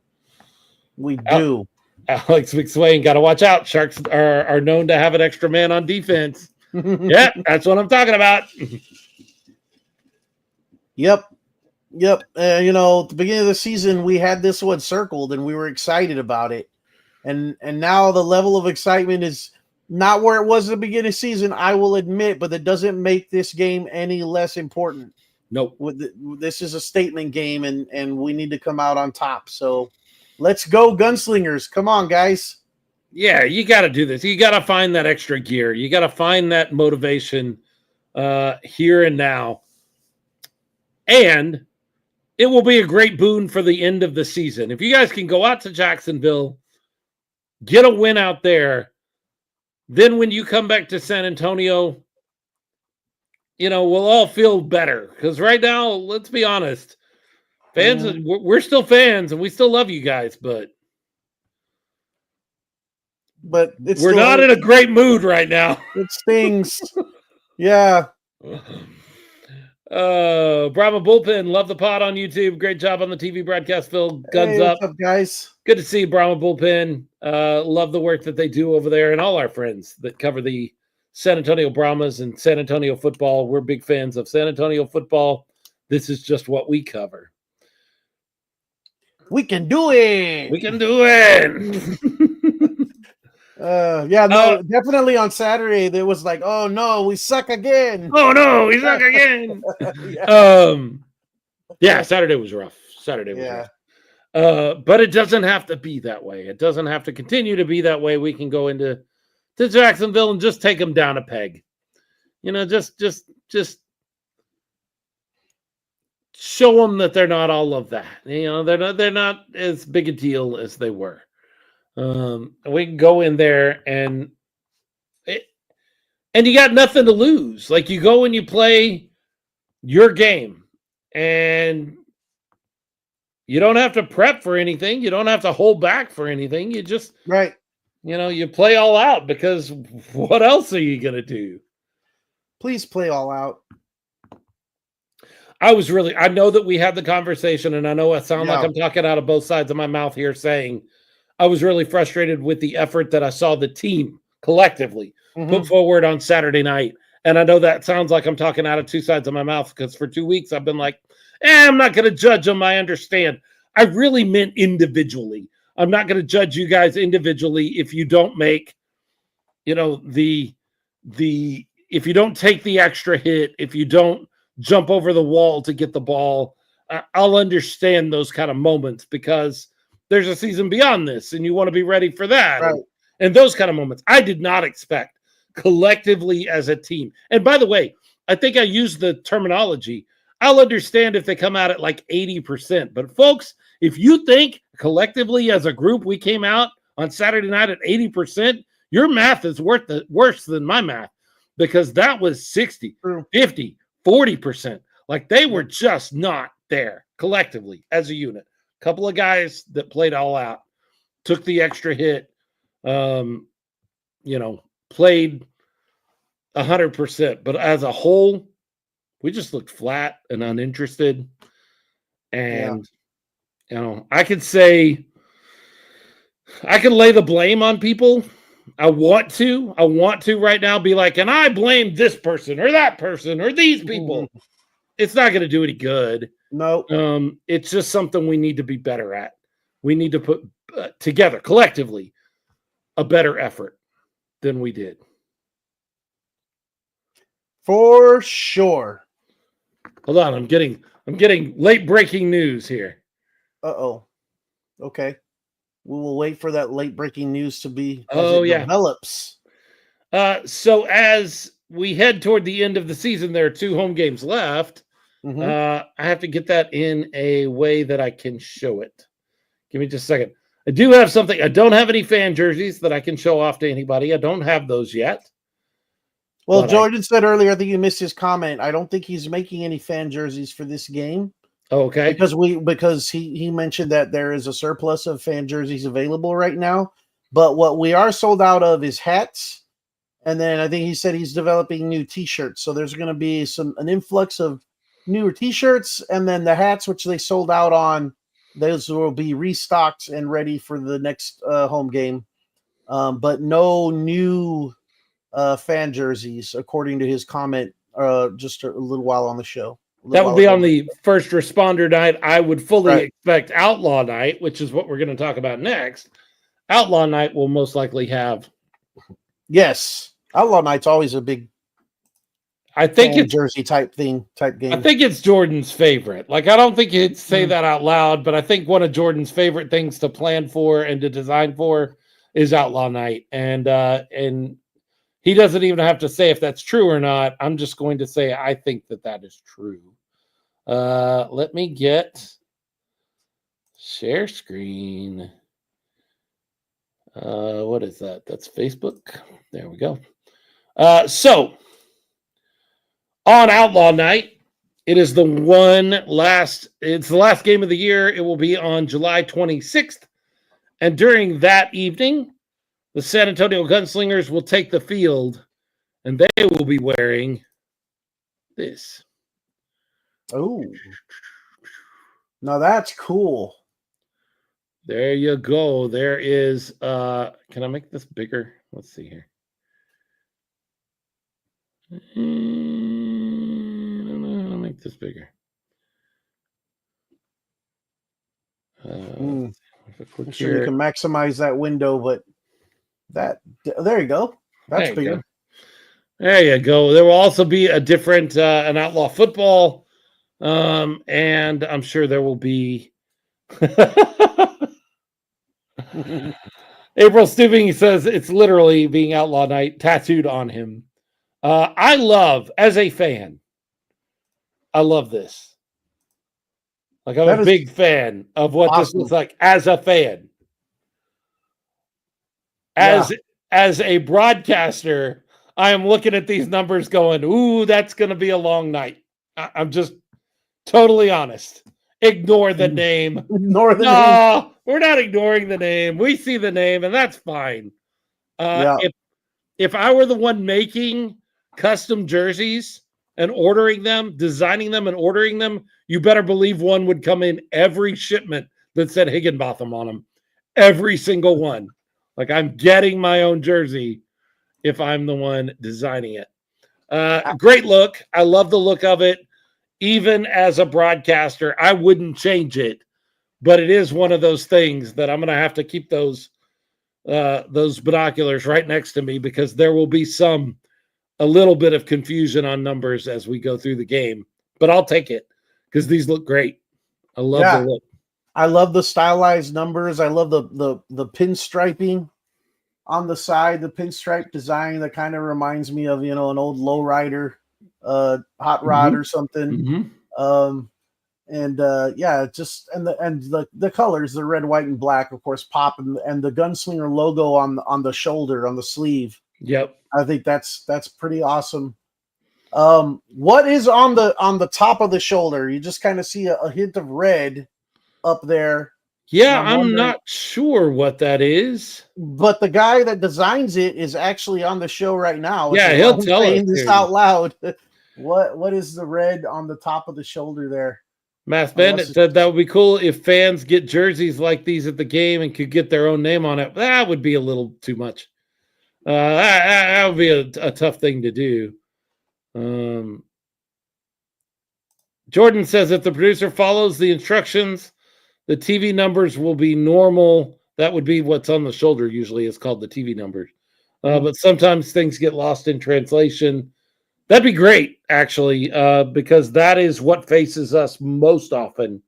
Alex McSwain, got to watch out. Sharks are known to have an extra man on defense. Yeah, that's what I'm talking about. Yep. At the beginning of the season, we had this one circled and we were excited about it. And now the level of excitement is not where it was at the beginning of the season, I will admit, but that doesn't make this game any less important. Nope. This is a statement game and we need to come out on top. So let's go, Gunslingers. Come on, guys. Yeah, you got to do this. You got to find that extra gear. You got to find that motivation here and now. And it will be a great boon for the end of the season. If you guys can go out to Jacksonville, get a win out there, then when you come back to San Antonio, we'll all feel better. Because right now, let's be honest, fans, we're still fans and we still love you guys, but we're not in a great mood right now. It stings. Yeah. Brahma Bullpen, love the pod on YouTube. Great job on the TV broadcast, Phil. Guns up. What's up, guys? Good to see you, Brahma Bullpen. Love the work that they do over there, and all our friends that cover the San Antonio Brahmas and San Antonio football. We're big fans of San Antonio football. This is just what we cover. We can do it. Definitely on Saturday there was like, oh no, we suck again. Yeah, Saturday was rough. But it doesn't have to be that way. It doesn't have to continue to be that way. We can go into Jacksonville and just take them down a peg. Just show them that they're not all of that. They're not as big a deal as they were. We can go in there and you got nothing to lose. Like, you go and you play your game, and you don't have to prep for anything. You don't have to hold back for anything. You just, Right. you play all out, because what else are you going to do? Please play all out. I know that we had the conversation, and I know I sound like Yeah. I'm talking out of both sides of my mouth here, saying I was really frustrated with the effort that I saw the team collectively put forward on Saturday night. And I know that sounds like I'm talking out of two sides of my mouth, because for 2 weeks I've been like, I'm not going to judge them. I understand. I really meant individually. I'm not going to judge you guys individually if you don't make, if you don't take the extra hit, if you don't jump over the wall to get the ball. I'll understand those kind of moments, because there's a season beyond this, and you want to be ready for that. Right. And those kind of moments I did not expect collectively as a team. And by the way, I think I used the terminology. I'll understand if they come out at like 80%. But folks, if you think collectively as a group we came out on Saturday night at 80%, your math is worse than my math, because that was 60, 50, 40%. Like, they were just not there collectively as a unit. A couple of guys that played all out, took the extra hit, played 100%. But as a whole, we just looked flat and uninterested. And, I could lay the blame on people. I want to right now be like, and I blame this person or that person or these people. It's not going to do any good. No. It's just something we need to be better at. We need to put together collectively a better effort than we did. For sure. Hold on, I'm getting late breaking news here. Uh-oh. Okay. We will wait for that late breaking news to be develops. So as we head toward the end of the season, there are 2 home games left. I have to get that in a way that I can show it. Give me just a second. I do have something. I don't have any fan jerseys that I can show off to anybody. I don't have those yet. Well, Jordan said earlier, I think you missed his comment. I don't think he's making any fan jerseys for this game. Okay. Because he mentioned that there is a surplus of fan jerseys available right now. But what we are sold out of is hats. And then I think he said he's developing new T-shirts. So there's going to be an influx of newer T-shirts, and then the hats, which they sold out on, those will be restocked and ready for the next home game. But no new fan jerseys, according to his comment just a little while on the show. That would be on the first responder night. I would fully expect Outlaw Night, which is what we're going to talk about next. Outlaw Night will most likely have. Yes. Outlaw Night's always a big it's jersey type game. I think it's Jordan's favorite. Like, I don't think he'd say that out loud, but I think one of Jordan's favorite things to plan for and to design for is Outlaw Night. And he doesn't even have to say if that's true or not. I'm just going to say I think that is true. Let me get share screen. What is that? That's Facebook. There we go. So on Outlaw Night, it's the last game of the year. It will be on July 26th. And during that evening, the San Antonio Gunslingers will take the field, and they will be wearing this. Oh, now that's cool. There you go. There is, can I make this bigger? Let's see here. I don't know how to make this bigger. I'm sure you can maximize that window, but there you go. That's bigger. There you go. There will also be a different an outlaw football, and I'm sure there will be. April Stubing says it's literally being Outlaw Night tattooed on him. I love, as a fan, I love this. Like, I'm a big fan of what this looks like as a fan. As a broadcaster, I am looking at these numbers going, ooh, that's going to be a long night. I'm just totally honest. Ignore the name. Ignore the name. No, we're not ignoring the name. We see the name, and that's fine. If I were the one making custom jerseys and ordering them, designing them and ordering them, you better believe one would come in every shipment that said Higginbotham on them. Every single one. Like, I'm getting my own jersey if I'm the one designing it. Great look. I love the look of it. Even as a broadcaster, I wouldn't change it, but it is one of those things that I'm going to have to keep those binoculars right next to me, because there will be a little bit of confusion on numbers as we go through the game, but I'll take it because these look great. I love the look. I love the stylized numbers. I love the pinstriping on the side, the pinstripe design that kind of reminds me of, an old lowrider, hot rod or something. Just the colors, the red, white, and black, of course, pop, and the Gunslinger logo on the shoulder, on the sleeve. Yep. I think that's pretty awesome. What is on the top of the shoulder? You just kind of see a hint of red up there. Yeah, I'm not sure what that is. But the guy that designs it is actually on the show right now. Yeah, he'll tell us this out loud. What is the red on the top of the shoulder there? Math Bandit said that would be cool if fans get jerseys like these at the game and could get their own name on it. That would be a little too much. That would be a tough thing to do. Jordan says if the producer follows the instructions, the TV numbers will be normal. That would be what's on the shoulder usually is called the TV numbers. But sometimes things get lost in translation. That'd be great, actually, because that is what faces us most often.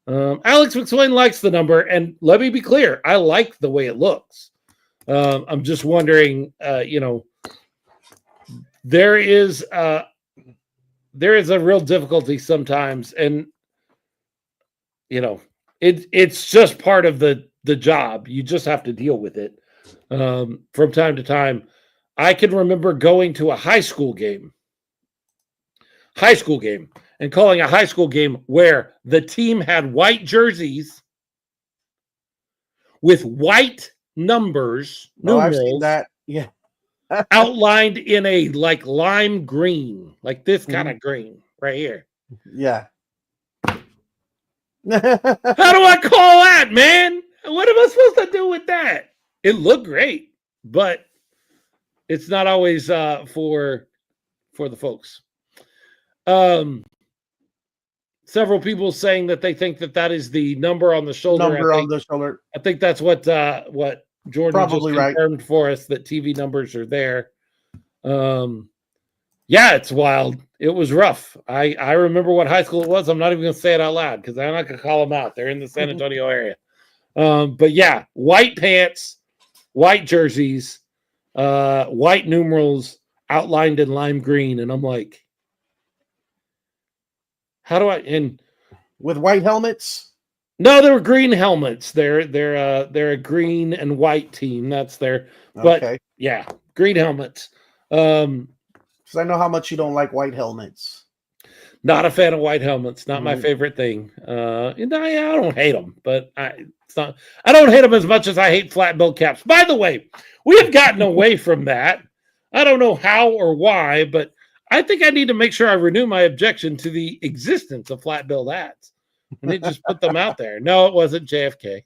Alex McSwain likes the number, and let me be clear, I like the way it looks. I'm just wondering, there is a real difficulty sometimes, and it's just part of the job. You just have to deal with it from time to time. I can remember going to a high school game, and calling a high school game where the team had white jerseys with white numbers, I've seen that. Yeah. outlined in a lime green, like this kind of green right here. Yeah. How do I call that, man? What am I supposed to do with that? It looked great, but it's not always for the folks. Several people saying that they think that is the number on the shoulder. I think that's what Jordan probably just confirmed for us, that TV numbers are there. Yeah, it's wild. It was rough. I remember what high school it was. I'm not even going to say it out loud because I'm not going to call them out. They're in the San Antonio area. But yeah, white pants, white jerseys, white numerals outlined in lime green. And I'm like, how do I, and with white helmets? No, they were green helmets. They're a green and white team. That's their, but okay. Yeah, green helmets. Because I know how much you don't like white helmets. Not a fan of white helmets. Not my favorite thing. I don't hate them, but I don't hate them as much as I hate flat bill caps. By the way, we have gotten away from that. I don't know how or why, but I think I need to make sure I renew my objection to the existence of flat bill hats. And they just put them out there. No, it wasn't JFK.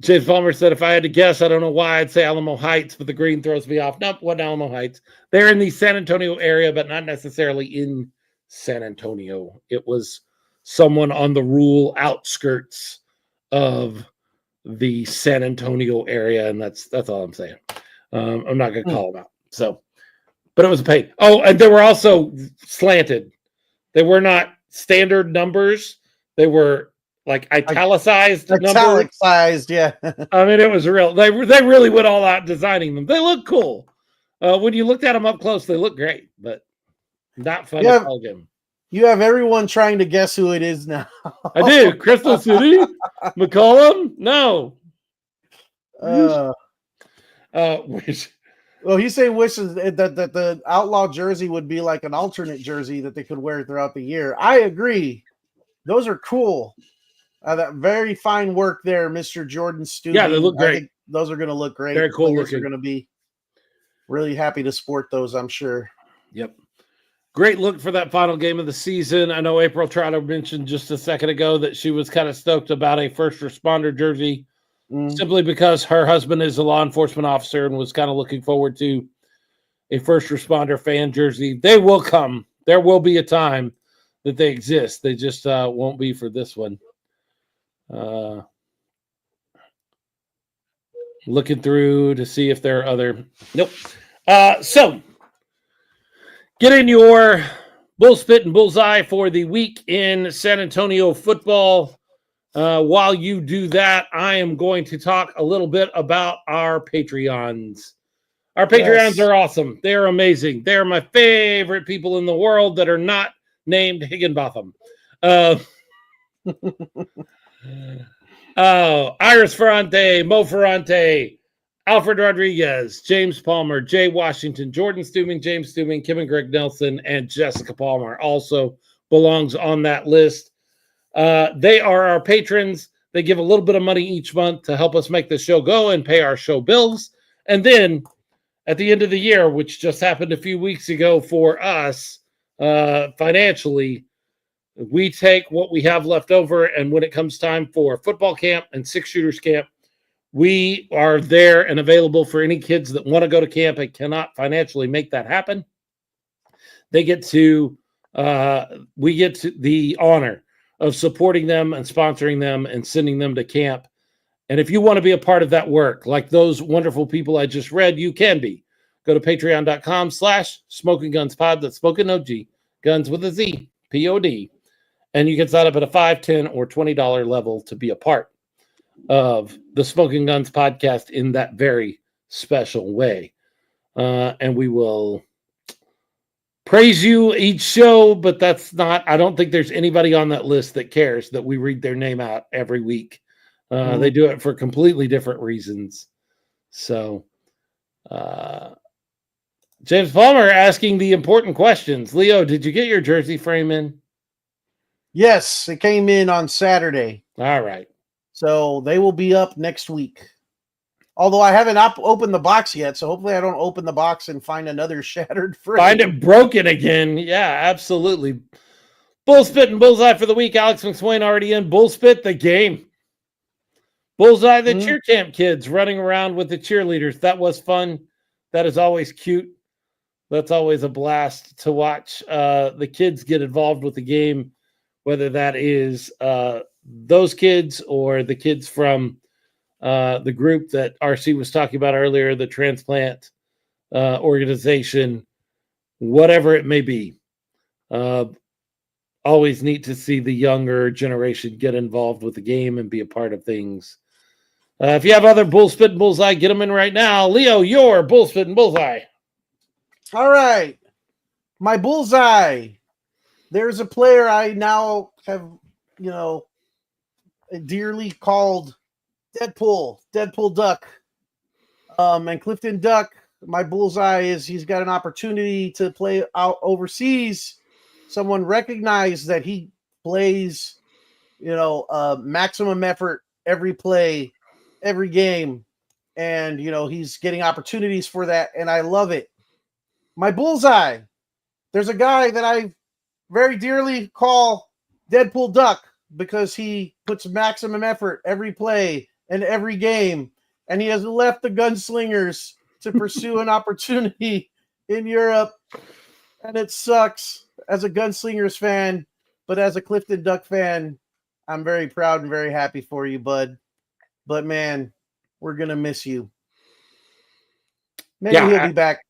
James Palmer said, if I had to guess, I don't know why, I'd say Alamo Heights, but the green throws me off. Nope, wasn't Alamo Heights. They're in the San Antonio area, but not necessarily in San Antonio. It was someone on the rural outskirts of the San Antonio area, and that's all I'm saying. I'm not going to call them out. So, but it was a pain. Oh, and they were also slanted. They were not standard numbers. They were like italicized numbers. Italicized, yeah. I mean, it was real. They really went all out designing them. They look cool. When you looked at them up close, they look great, but not fun to call them. You have everyone trying to guess who it is now. I do. Crystal City? McCollum? No. Which, Well, he's saying wishes that the outlaw jersey would be like an alternate jersey that they could wear throughout the year. I agree. Those are cool. That very fine work there, Mr. Jordan Stubing. Yeah, they look great. I think those are going to look great. Very cool Players looking. are going to be really happy to sport those, I'm sure. Yep. Great look for that final game of the season. I know April Trotter mentioned just a second ago that she was kind of stoked about a first responder jersey simply because her husband is a law enforcement officer and was kind of looking forward to a first responder fan jersey. They will come. There will be a time that they exist. They just won't be for this one. Looking through to see if there are other. Nope. So get in your bullspit and bullseye for the week in San Antonio football. While you do that, I am going to talk a little bit about our Patreons. Our Patreons are awesome. They're amazing. They're my favorite people in the world that are not named Higginbotham. Iris Ferrante, Mo Ferrante, Alfred Rodriguez, James Palmer, Jay Washington, Jordan Stubing, James Stubing, Kim and Greg Nelson, and Jessica Palmer also belongs on that list. They are our patrons. They give a little bit of money each month to help us make the show go and pay our show bills. And then at the end of the year, which just happened a few weeks ago for us financially, we take what we have left over. And when it comes time for football camp and six shooters camp, we are there and available for any kids that want to go to camp and cannot financially make that happen. They get to, we get to the honor of supporting them and sponsoring them and sending them to camp. And if you want to be a part of that work, like those wonderful people I just read, you can be. Go to patreon.com/smokinggunspod. That's smoking OG, guns with a Z, P-O-D. And you can sign up at a $5, $10, or $20 level to be a part of the Smoking Guns podcast in that very special way. And we will praise you each show, but that's not, I don't think there's anybody on that list that cares that we read their name out every week. They do it for completely different reasons. So, James Palmer asking the important questions. Leo, did you get your jersey frame in? Yes, it came in on Saturday. All right. So they will be up next week. Although I haven't opened the box yet, so hopefully I don't open the box and find another shattered frame. Find it broken again. Yeah, absolutely. Bullspit and Bullseye for the week. Alex McSwain already in. Bullspit, the game. Bullseye, the cheer camp kids running around with the cheerleaders. That was fun. That is always cute. That's always a blast to watch the kids get involved with the game, whether that is those kids or the kids from the group that RC was talking about earlier, the transplant organization, whatever it may be. Always neat to see the younger generation get involved with the game and be a part of things. If you have other Bullspit and Bullseye, get them in right now. Leo, your Bullspit and Bullseye. All right. My Bullseye. There's a player I now have, dearly called Deadpool Duck. And Clifton Duck, my Bullseye is he's got an opportunity to play out overseas. Someone recognized that he plays, maximum effort every play, every game. And, he's getting opportunities for that. And I love it. My Bullseye. There's a guy that I very dearly call Deadpool Duck because he puts maximum effort every play and every game. And he has left the Gunslingers to pursue an opportunity in Europe. And it sucks as a Gunslingers fan, but as a Clifton Duck fan, I'm very proud and very happy for you, bud. But man, we're going to miss you. Maybe he'll be back.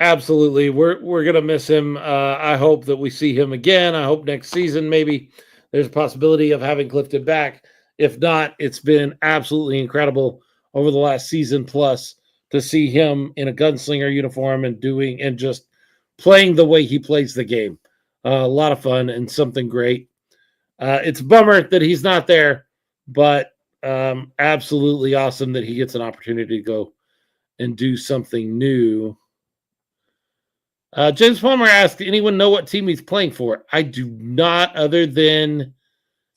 Absolutely. We're going to miss him. I hope that we see him again. I hope next season, maybe there's a possibility of having Clifton back. If not, it's been absolutely incredible over the last season plus to see him in a Gunslinger uniform and just playing the way he plays the game. A lot of fun and something great. It's a bummer that he's not there, but absolutely awesome that he gets an opportunity to go and do something new. James Palmer asked, anyone know what team he's playing for? I do not, other than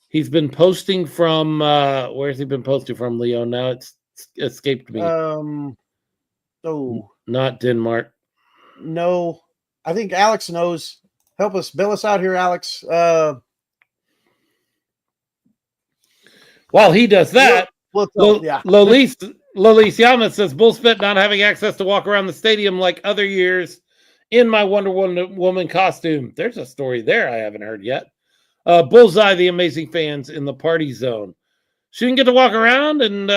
he's been posting from, where's he been posting from, Leo? Now it's escaped me. Not Denmark. No, I think Alex knows. Help us, bail us out here, Alex. While he does that, yeah. Lolis Yama says, Bullspit not having access to walk around the stadium like other years in my Wonder Woman costume. There's a story there I haven't heard yet. Bullseye, the amazing fans in the party zone. She didn't get to walk around and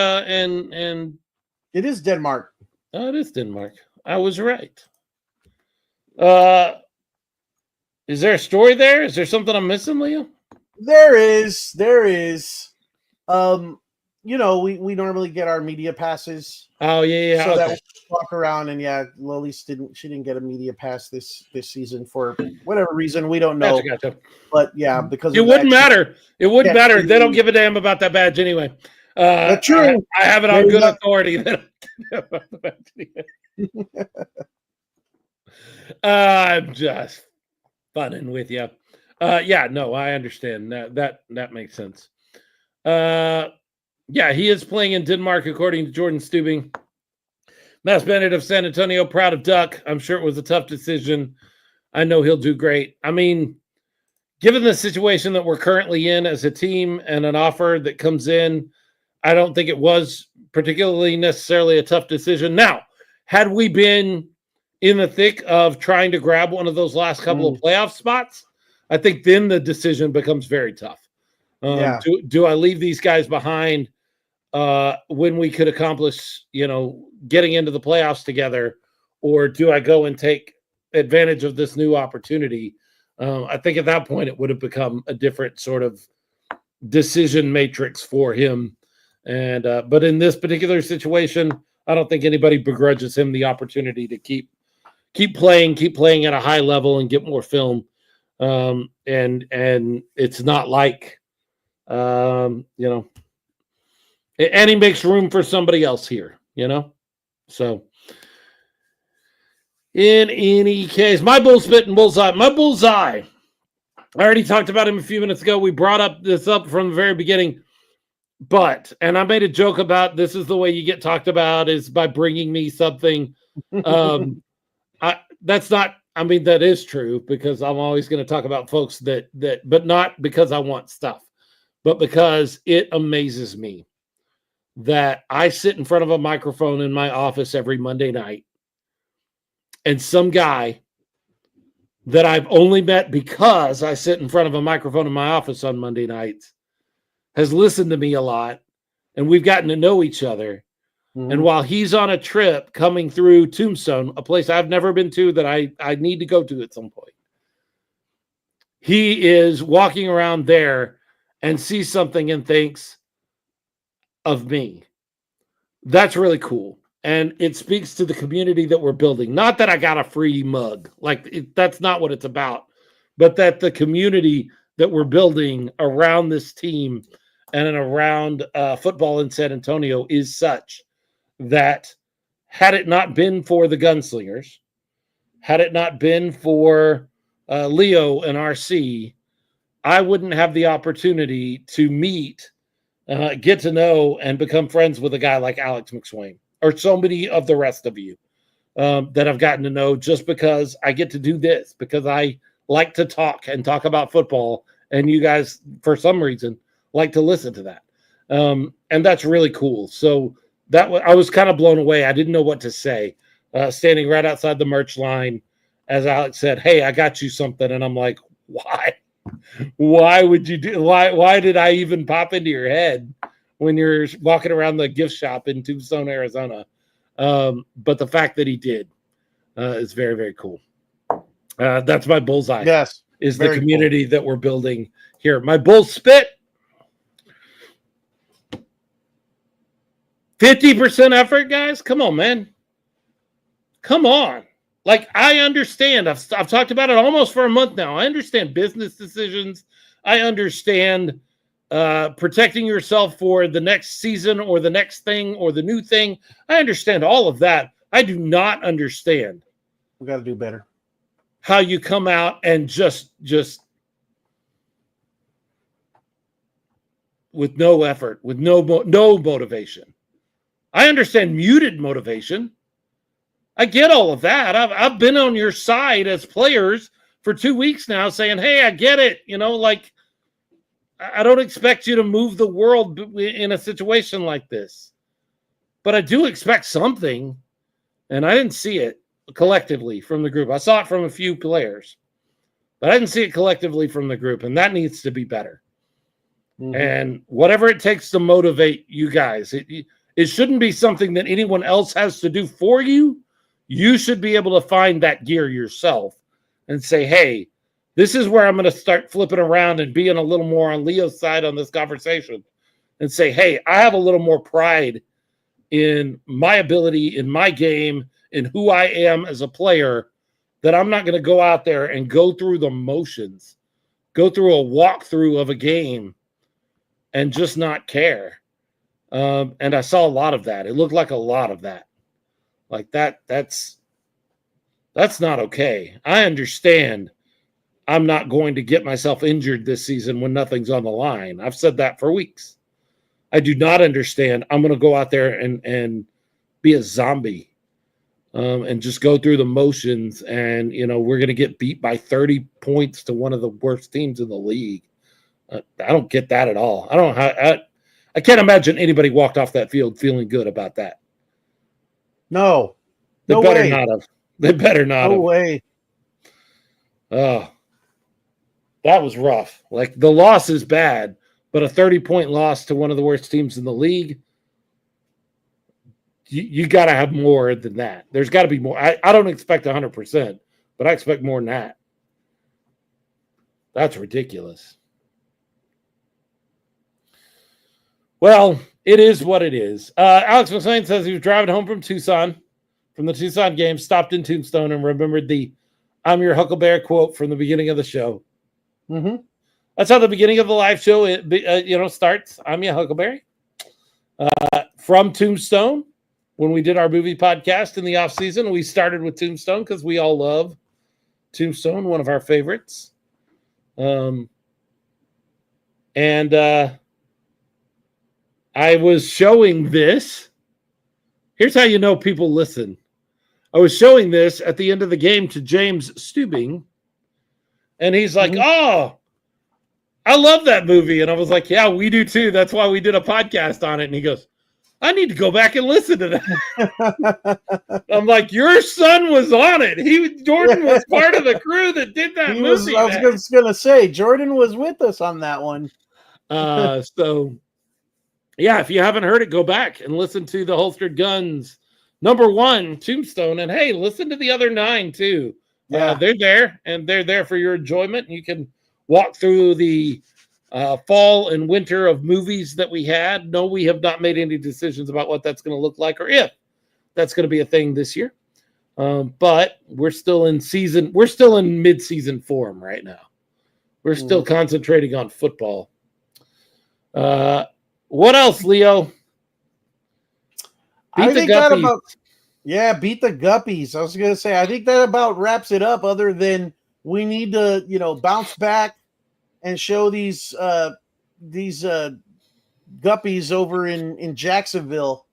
it is Denmark. Oh, it is Denmark. I was right. Is there a story there? Is there something I'm missing, Leo? There is. You know, we normally get our media passes. Oh yeah. So that we walk around, and yeah, Lolis didn't get a media pass this season for whatever reason. We don't know. Gotcha. But yeah, because it wouldn't matter. It wouldn't matter. They don't give a damn about that badge anyway. That's true. I have it on good authority. I'm just funning with you. Yeah, no, I understand that makes sense. Yeah, he is playing in Denmark, according to Jordan Stubing. Mass Bennett of San Antonio, proud of Duck. I'm sure it was a tough decision. I know he'll do great. I mean, given the situation that we're currently in as a team and an offer that comes in, I don't think it was particularly necessarily a tough decision. Now, had we been in the thick of trying to grab one of those last couple of playoff spots, I think then the decision becomes very tough. Do I leave these guys behind when we could accomplish, getting into the playoffs together, or do I go and take advantage of this new opportunity? I think at that point it would have become a different sort of decision matrix for him. And but in this particular situation, I don't think anybody begrudges him the opportunity to keep playing at a high level and get more film. And it's not like and he makes room for somebody else here, So in any case, my bullspit and bullseye. I already talked about him a few minutes ago. We brought this up from the very beginning. And I made a joke about this is the way you get talked about is by bringing me something. That is true because I'm always going to talk about folks but not because I want stuff, but because it amazes me that I sit in front of a microphone in my office every Monday night and some guy that I've only met because I sit in front of a microphone in my office on Monday nights has listened to me a lot, and we've gotten to know each other. Mm-hmm. And while he's on a trip coming through Tombstone, a place I've never been to that I need to go to at some point, he is walking around there and sees something and thinks of me. That's really cool. And it speaks to the community that we're building. Not that I got a free mug. That's not what it's about. But that the community that we're building around this team and around football in San Antonio is such that had it not been for the Gunslingers, had it not been for Leo and RC, I wouldn't have the opportunity to meet, get to know, and become friends with a guy like Alex McSwain or so many of the rest of you that I've gotten to know just because I get to do this, because I like to talk about football, and you guys, for some reason, like to listen to that. And that's really cool. So I was kind of blown away. I didn't know what to say. Standing right outside the merch line, as Alex said, "Hey, I got you something," and I'm like, "Why? Why would you do? Why did I even pop into your head when you're walking around the gift shop in Tombstone, Arizona?" But the fact that he did is very, very cool. That's my bullseye. Yes, is the community that we're building here. My bull spit. 50% effort, guys. Come on, man. Come on. like, I understand. I've talked about it almost for a month now. I understand business decisions. I understand protecting yourself for the next season or the next thing or the new thing. I understand all of that. I do not understand. We got to do better. How you come out and just with no effort, with no motivation. I understand muted motivation. I get all of that. I've been on your side as players for 2 weeks now saying, hey, I get it. You know, like, I don't expect you to move the world in a situation like this. But I do expect something. And I didn't see it collectively from the group. I saw it from a few players. But I didn't see it collectively from the group. And that needs to be better. Mm-hmm. And whatever it takes to motivate you guys, it shouldn't be something that anyone else has to do for you. You should be able to find that gear yourself and say, hey, this is where I'm going to start flipping around and being a little more on Leo's side on this conversation and say, hey, I have a little more pride in my ability, in my game, in who I am as a player, that I'm not going to go out there and go through the motions, go through a walkthrough of a game and just not care. And I saw a lot of that. It looked like a lot of that. Like that's not okay. I understand I'm not going to get myself injured this season when nothing's on the line. I've said that for weeks. I do not understand I'm going to go out there and be a zombie and just go through the motions and, you know, we're going to get beat by 30 points to one of the worst teams in the league. I don't get that at all. I don't know how I can't imagine anybody walked off that field feeling good about that. No. They No better way. not have. They better not have. No way. Oh, that was rough. Like, the loss is bad, but a 30-point loss to one of the worst teams in the league, you got to have more than that. There's got to be more. I don't expect 100%, but I expect more than that. That's ridiculous. Well, it is what it is. Alex McSwain says he was driving home from the Tucson game, stopped in Tombstone, and remembered the "I'm your Huckleberry" quote from the beginning of the show. Mm-hmm. That's how the beginning of the live show starts. I'm your Huckleberry. From Tombstone, when we did our movie podcast in the off season, we started with Tombstone because we all love Tombstone, one of our favorites. I was showing this. Here's how you know people listen. I was showing this at the end of the game to James Stubing, and he's like, oh, I love that movie. And I was like, yeah, we do too. That's why we did a podcast on it. And he goes, I need to go back and listen to that. I'm like, your son was on it. Jordan was part of the crew that did that movie. I was going to say, Jordan was with us on that one. So, yeah, if you haven't heard it, go back and listen to the Holstered Guns #1 Tombstone. And hey, listen to the other 9 too. Yeah. They're there, and they're there for your enjoyment. You can walk through the fall and winter of movies that we had. No, we have not made any decisions about what that's going to look like or if that's going to be a thing this year. But we're still in season. We're still in mid-season form right now. We're still concentrating on football. What else, Leo? Beat the Guppies. I was going to say, I think that about wraps it up, other than we need to, bounce back and show these Guppies over in Jacksonville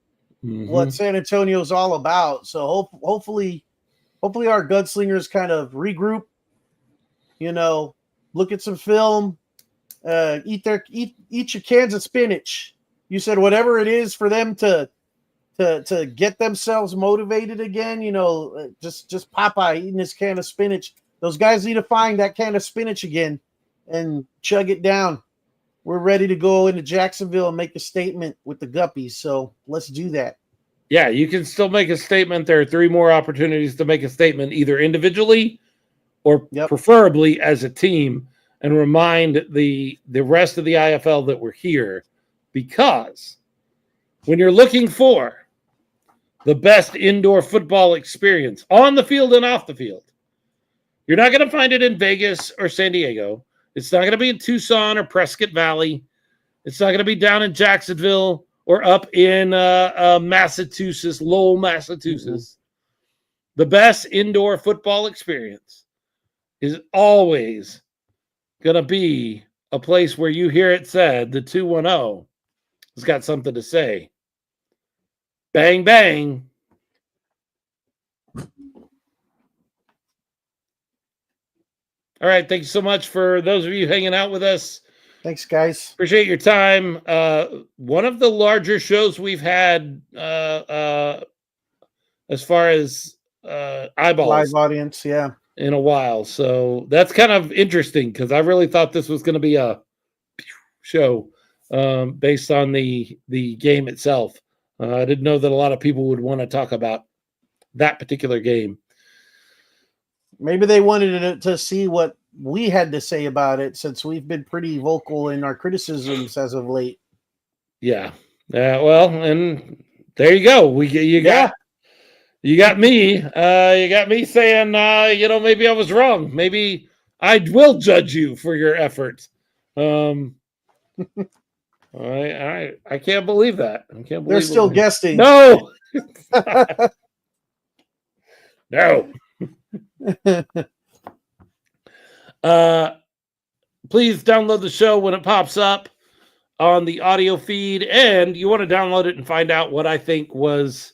what San Antonio's all about. So hopefully our Gunslingers kind of regroup, look at some film, eat your cans of spinach. You said whatever it is for them to get themselves motivated again, just Popeye eating his can of spinach. Those guys need to find that can of spinach again and chug it down. We're ready to go into Jacksonville and make a statement with the Guppies. So let's do that. Yeah, you can still make a statement. There are 3 more opportunities to make a statement, either individually or preferably as a team, and remind the rest of the IFL that we're here, because when you're looking for the best indoor football experience on the field and off the field. You're not going to find it in Vegas or San Diego. It's not going to be in Tucson or Prescott Valley. It's not going to be down in Jacksonville or up in Massachusetts, Lowell, Massachusetts. The best indoor football experience is always going to be a place where you hear it said, the 210 has got something to say. Bang, bang. All right. Thank you so much for those of you hanging out with us. Thanks, guys. Appreciate your time. One of the larger shows we've had as far as eyeballs Live audience, yeah. in a while. So that's kind of interesting because I really thought this was going to be a show based on the game itself. I didn't know that a lot of people would want to talk about that particular game. Maybe they wanted to see what we had to say about it since we've been pretty vocal in our criticisms as of late. Yeah. Well, and there you go. You got me. You got me saying, maybe I was wrong. Maybe I will judge you for your efforts. I can't believe that. I can't believe they're still guessing. No. No. Please download the show when it pops up on the audio feed, and you want to download it and find out what I think was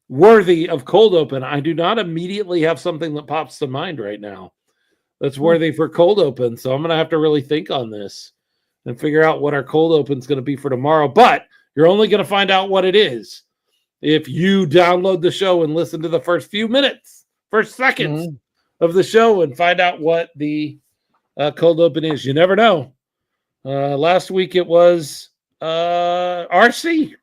worthy of cold open. I do not immediately have something that pops to mind right now that's worthy for cold open, so I'm going to have to really think on this and figure out what our cold open is going to be for tomorrow. But you're only going to find out what it is if you download the show and listen to the first few minutes, first seconds of the show, and find out what the cold open is. You never know. Last week it was RC.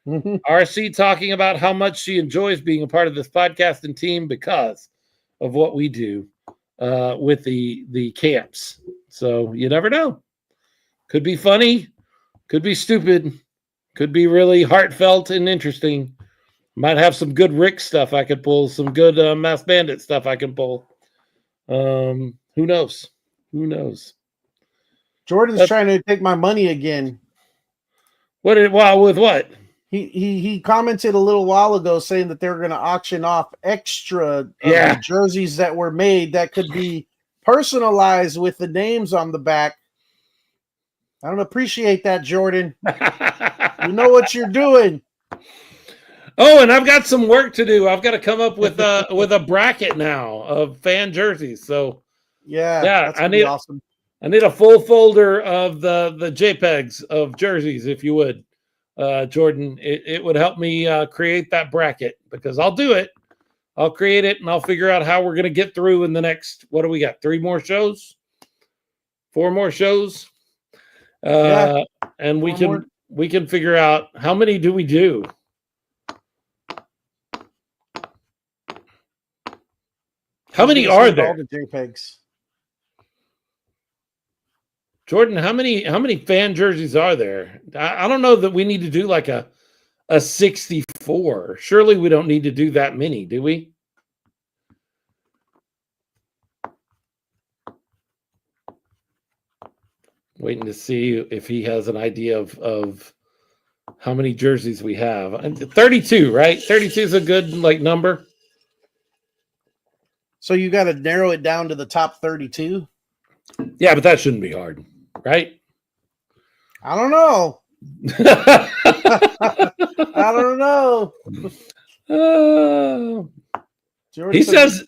RC talking about how much she enjoys being a part of this podcasting team because of what we do with the camps. So you never know. Could be funny, could be stupid, could be really heartfelt and interesting. Might have some good Rick stuff I could pull, some good Mass Bandit stuff I can pull. Who knows? Who knows? Jordan's trying to take my money again. With what? He commented a little while ago saying that they were going to auction off extra jerseys that were made that could be personalized with the names on the back. I don't appreciate that, Jordan. You know what you're doing. Oh, and I've got some work to do. I've got to come up with a bracket now of fan jerseys. So yeah, that's awesome. I need a full folder of the JPEGs of jerseys, if you would, Jordan. It would help me create that bracket because I'll do it. I'll create it and I'll figure out how we're going to get through in the next. What do we got? 3 more shows? 4 more shows? And we can figure out how many do we do. How many are there? All the JPEGs. Jordan, how many fan jerseys are there? I don't know that we need to do like a 64. Surely we don't need to do that many, do we? Waiting to see if he has an idea of how many jerseys we have. 32, right? 32 is a good number. So you got to narrow it down to the top 32? Yeah, but that shouldn't be hard, right? I don't know. I don't know. He says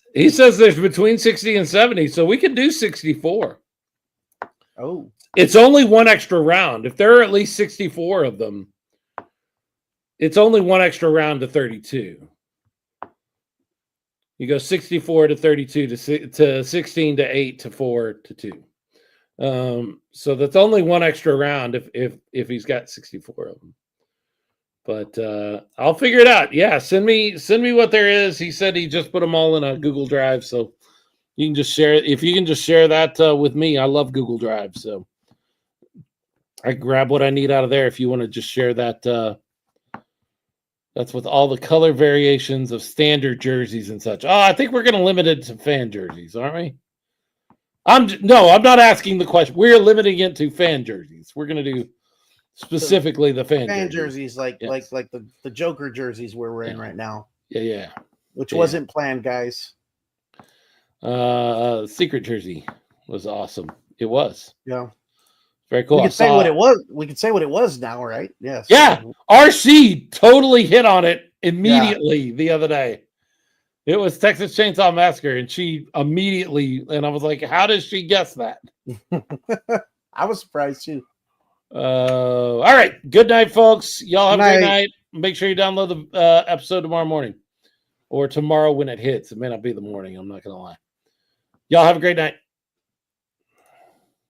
there's between 60 and 70, so we can do 64. Oh. It's only one extra round. If there are at least 64 of them, it's only one extra round to 32. You go 64 to 32 to 16 to 8 to 4 to 2. So that's only one extra round if he's got 64 of them. But I'll figure it out. Yeah, send me what there is. He said he just put them all in a Google Drive, so you can just share it. If you can just share that with me, I love Google Drive, so I can grab what I need out of there. If you want to just share that That's with all the color variations of standard jerseys and such. Oh, I think we're going to limit it to fan jerseys, aren't we? I'm not asking the question. We're limiting it to fan jerseys. We're going to do specifically the fan jerseys, like yes. like the Joker jerseys we're wearing right now. Yeah. Which wasn't planned, guys. Secret jersey was awesome. It was. Yeah. Very cool. We could say what it was. We could say what it was now, right? Yes. Yeah. RC totally hit on it immediately the other day. It was Texas Chainsaw Massacre, and she immediately, and I was like, how does she guess that? I was surprised too. All right. Good night, folks. Y'all have a great night. Make sure you download the episode tomorrow morning or tomorrow when it hits. It may not be the morning. I'm not going to lie. Y'all have a great night.